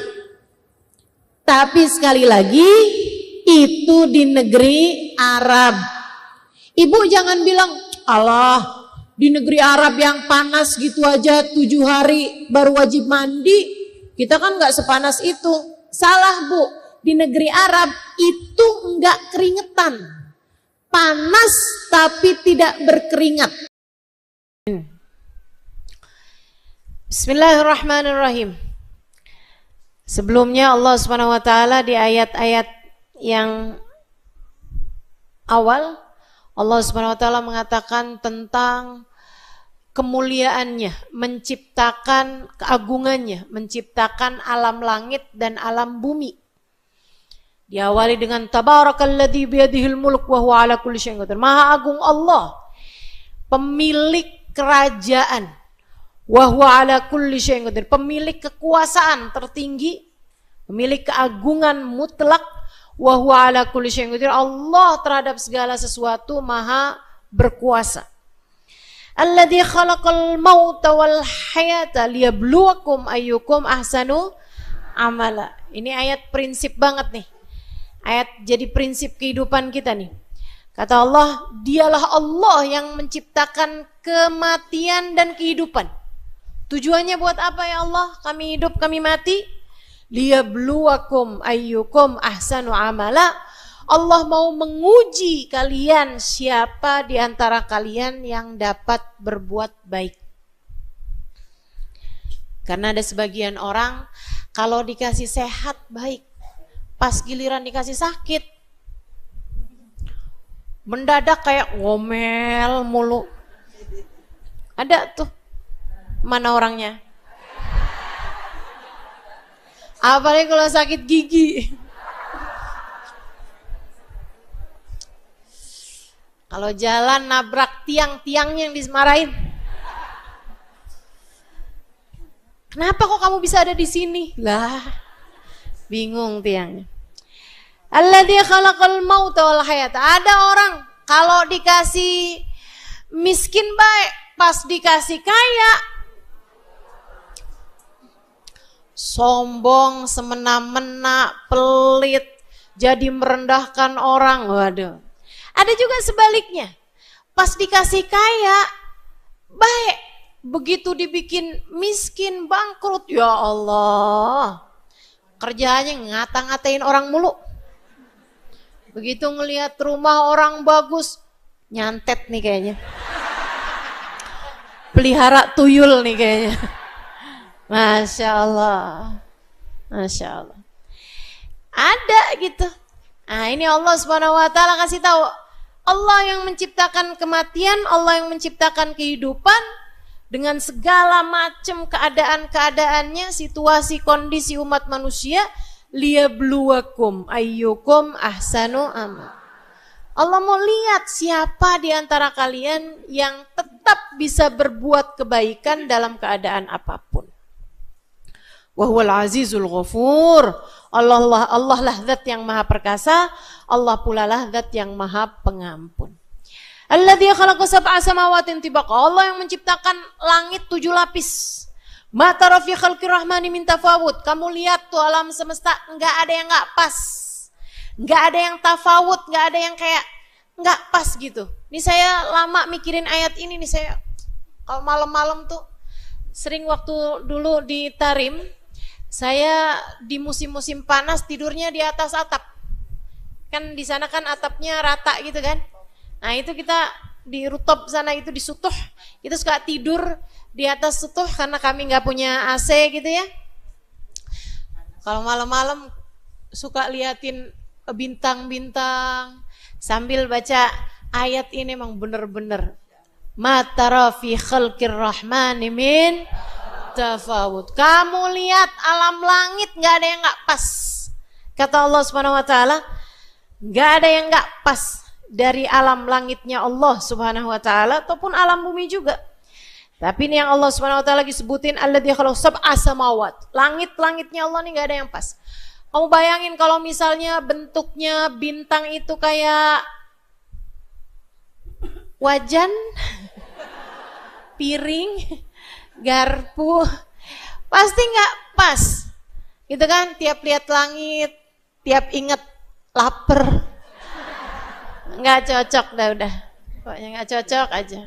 Tapi sekali lagi, itu di negeri Arab. Ibu jangan bilang, Allah, di negeri Arab yang panas gitu aja 7 hari baru wajib mandi. Kita kan gak sepanas itu. Salah Bu, di negeri Arab itu enggak keringetan. Panas tapi tidak berkeringat. Bismillahirrahmanirrahim. Sebelumnya Allah Subhanahu wa taala di ayat-ayat yang awal, Allah Subhanahu wa taala mengatakan tentang kemuliaannya, menciptakan keagungannya, menciptakan alam langit dan alam bumi. Diawali dengan tabarakalladzi biyadihil mulk wa huwa ala kulli syai'in qadir. Maha agung Allah, pemilik kerajaan. Wa huwa ala kulli syai'in qadir, pemilik kekuasaan tertinggi, pemilik keagungan mutlak. Wa huwa ala kulli syai'in qadir, Allah terhadap segala sesuatu maha berkuasa. Alladzi khalaqal mauta wal hayata liyabluwakum ayyukum ahsanu amala. Ini ayat prinsip banget nih. Ayat jadi prinsip kehidupan kita nih. Kata Allah, dialah Allah yang menciptakan kematian dan kehidupan. Tujuannya buat apa ya Allah? Kami hidup, kami mati. Liyabluwakum ayyukum ahsanu amala. Allah mau menguji kalian, siapa di antara kalian yang dapat berbuat baik. Karena ada sebagian orang kalau dikasih sehat baik, pas giliran dikasih sakit mendadak kayak ngomel mulu. Ada tuh, mana orangnya? Apalagi kalau sakit gigi. Kalau jalan nabrak tiang-tiangnya yang dimarahin. Kenapa kok kamu bisa ada di sini? Lah, bingung tiangnya. Alladzi khalaqal mauta wal hayata. Ada orang kalau dikasih miskin baik, pas dikasih kaya sombong, semena-mena, pelit, jadi merendahkan orang. Waduh. Ada juga sebaliknya, pas dikasih kaya, baik, begitu dibikin miskin, bangkrut, ya Allah, kerjaannya ngata-ngatain orang mulu. Begitu ngelihat rumah orang bagus, nyantet nih kayaknya, pelihara tuyul nih kayaknya. Masya Allah, Masya Allah. Ada gitu. Nah ini Allah Subhanahu wa taala kasih tahu, Allah yang menciptakan kematian, Allah yang menciptakan kehidupan dengan segala macam keadaan-keadaannya, situasi kondisi umat manusia, liyabluwakum ayyukum ahsanu amal. Allah mau lihat siapa di antara kalian yang tetap bisa berbuat kebaikan dalam keadaan apapun. Wa huwal azizul ghafur. Allah lah zat yang maha perkasa, Allah pula lah zat yang maha pengampun. Alladzi khalaqa sab'a samawatin tibaqa. Allah yang menciptakan langit 7 lapis. Ma tara fi khalqir rahmani min tafawut. Kamu lihat tuh alam semesta, nggak ada yang nggak pas. Nggak ada yang tafawut, nggak ada yang kayak nggak pas gitu. Ini saya lama mikirin ayat ini nih, saya kalau malam-malam tuh sering waktu dulu di Tarim, saya di musim-musim panas tidurnya di atas atap. Kan di sana kan atapnya rata gitu kan. Nah, itu kita di rooftop sana itu di sutuh, itu suka tidur di atas sutuh karena kami nggak punya AC gitu ya. Kalau malam-malam suka liatin bintang-bintang sambil baca ayat ini. Emang bener-bener ma tara fi khalqir rahmani min tafawut. Kamu lihat alam langit nggak ada yang nggak pas. Kata Allah Subhanahu Wa Taala, nggak ada yang nggak pas dari alam langitnya Allah Subhanahu Wa Taala ataupun alam bumi juga. Tapi ini yang Allah Subhanahu Wa Taala lagi sebutin, alladzi khalaq sab'a samawat. Langit-langitnya Allah nih nggak ada yang pas. Kamu bayangin kalau misalnya bentuknya bintang itu kayak wajan, piring, garpu, pasti nggak pas. Gitu kan? Tiap lihat langit, tiap inget lapar, nggak cocok dah udah. Pokoknya nggak cocok aja.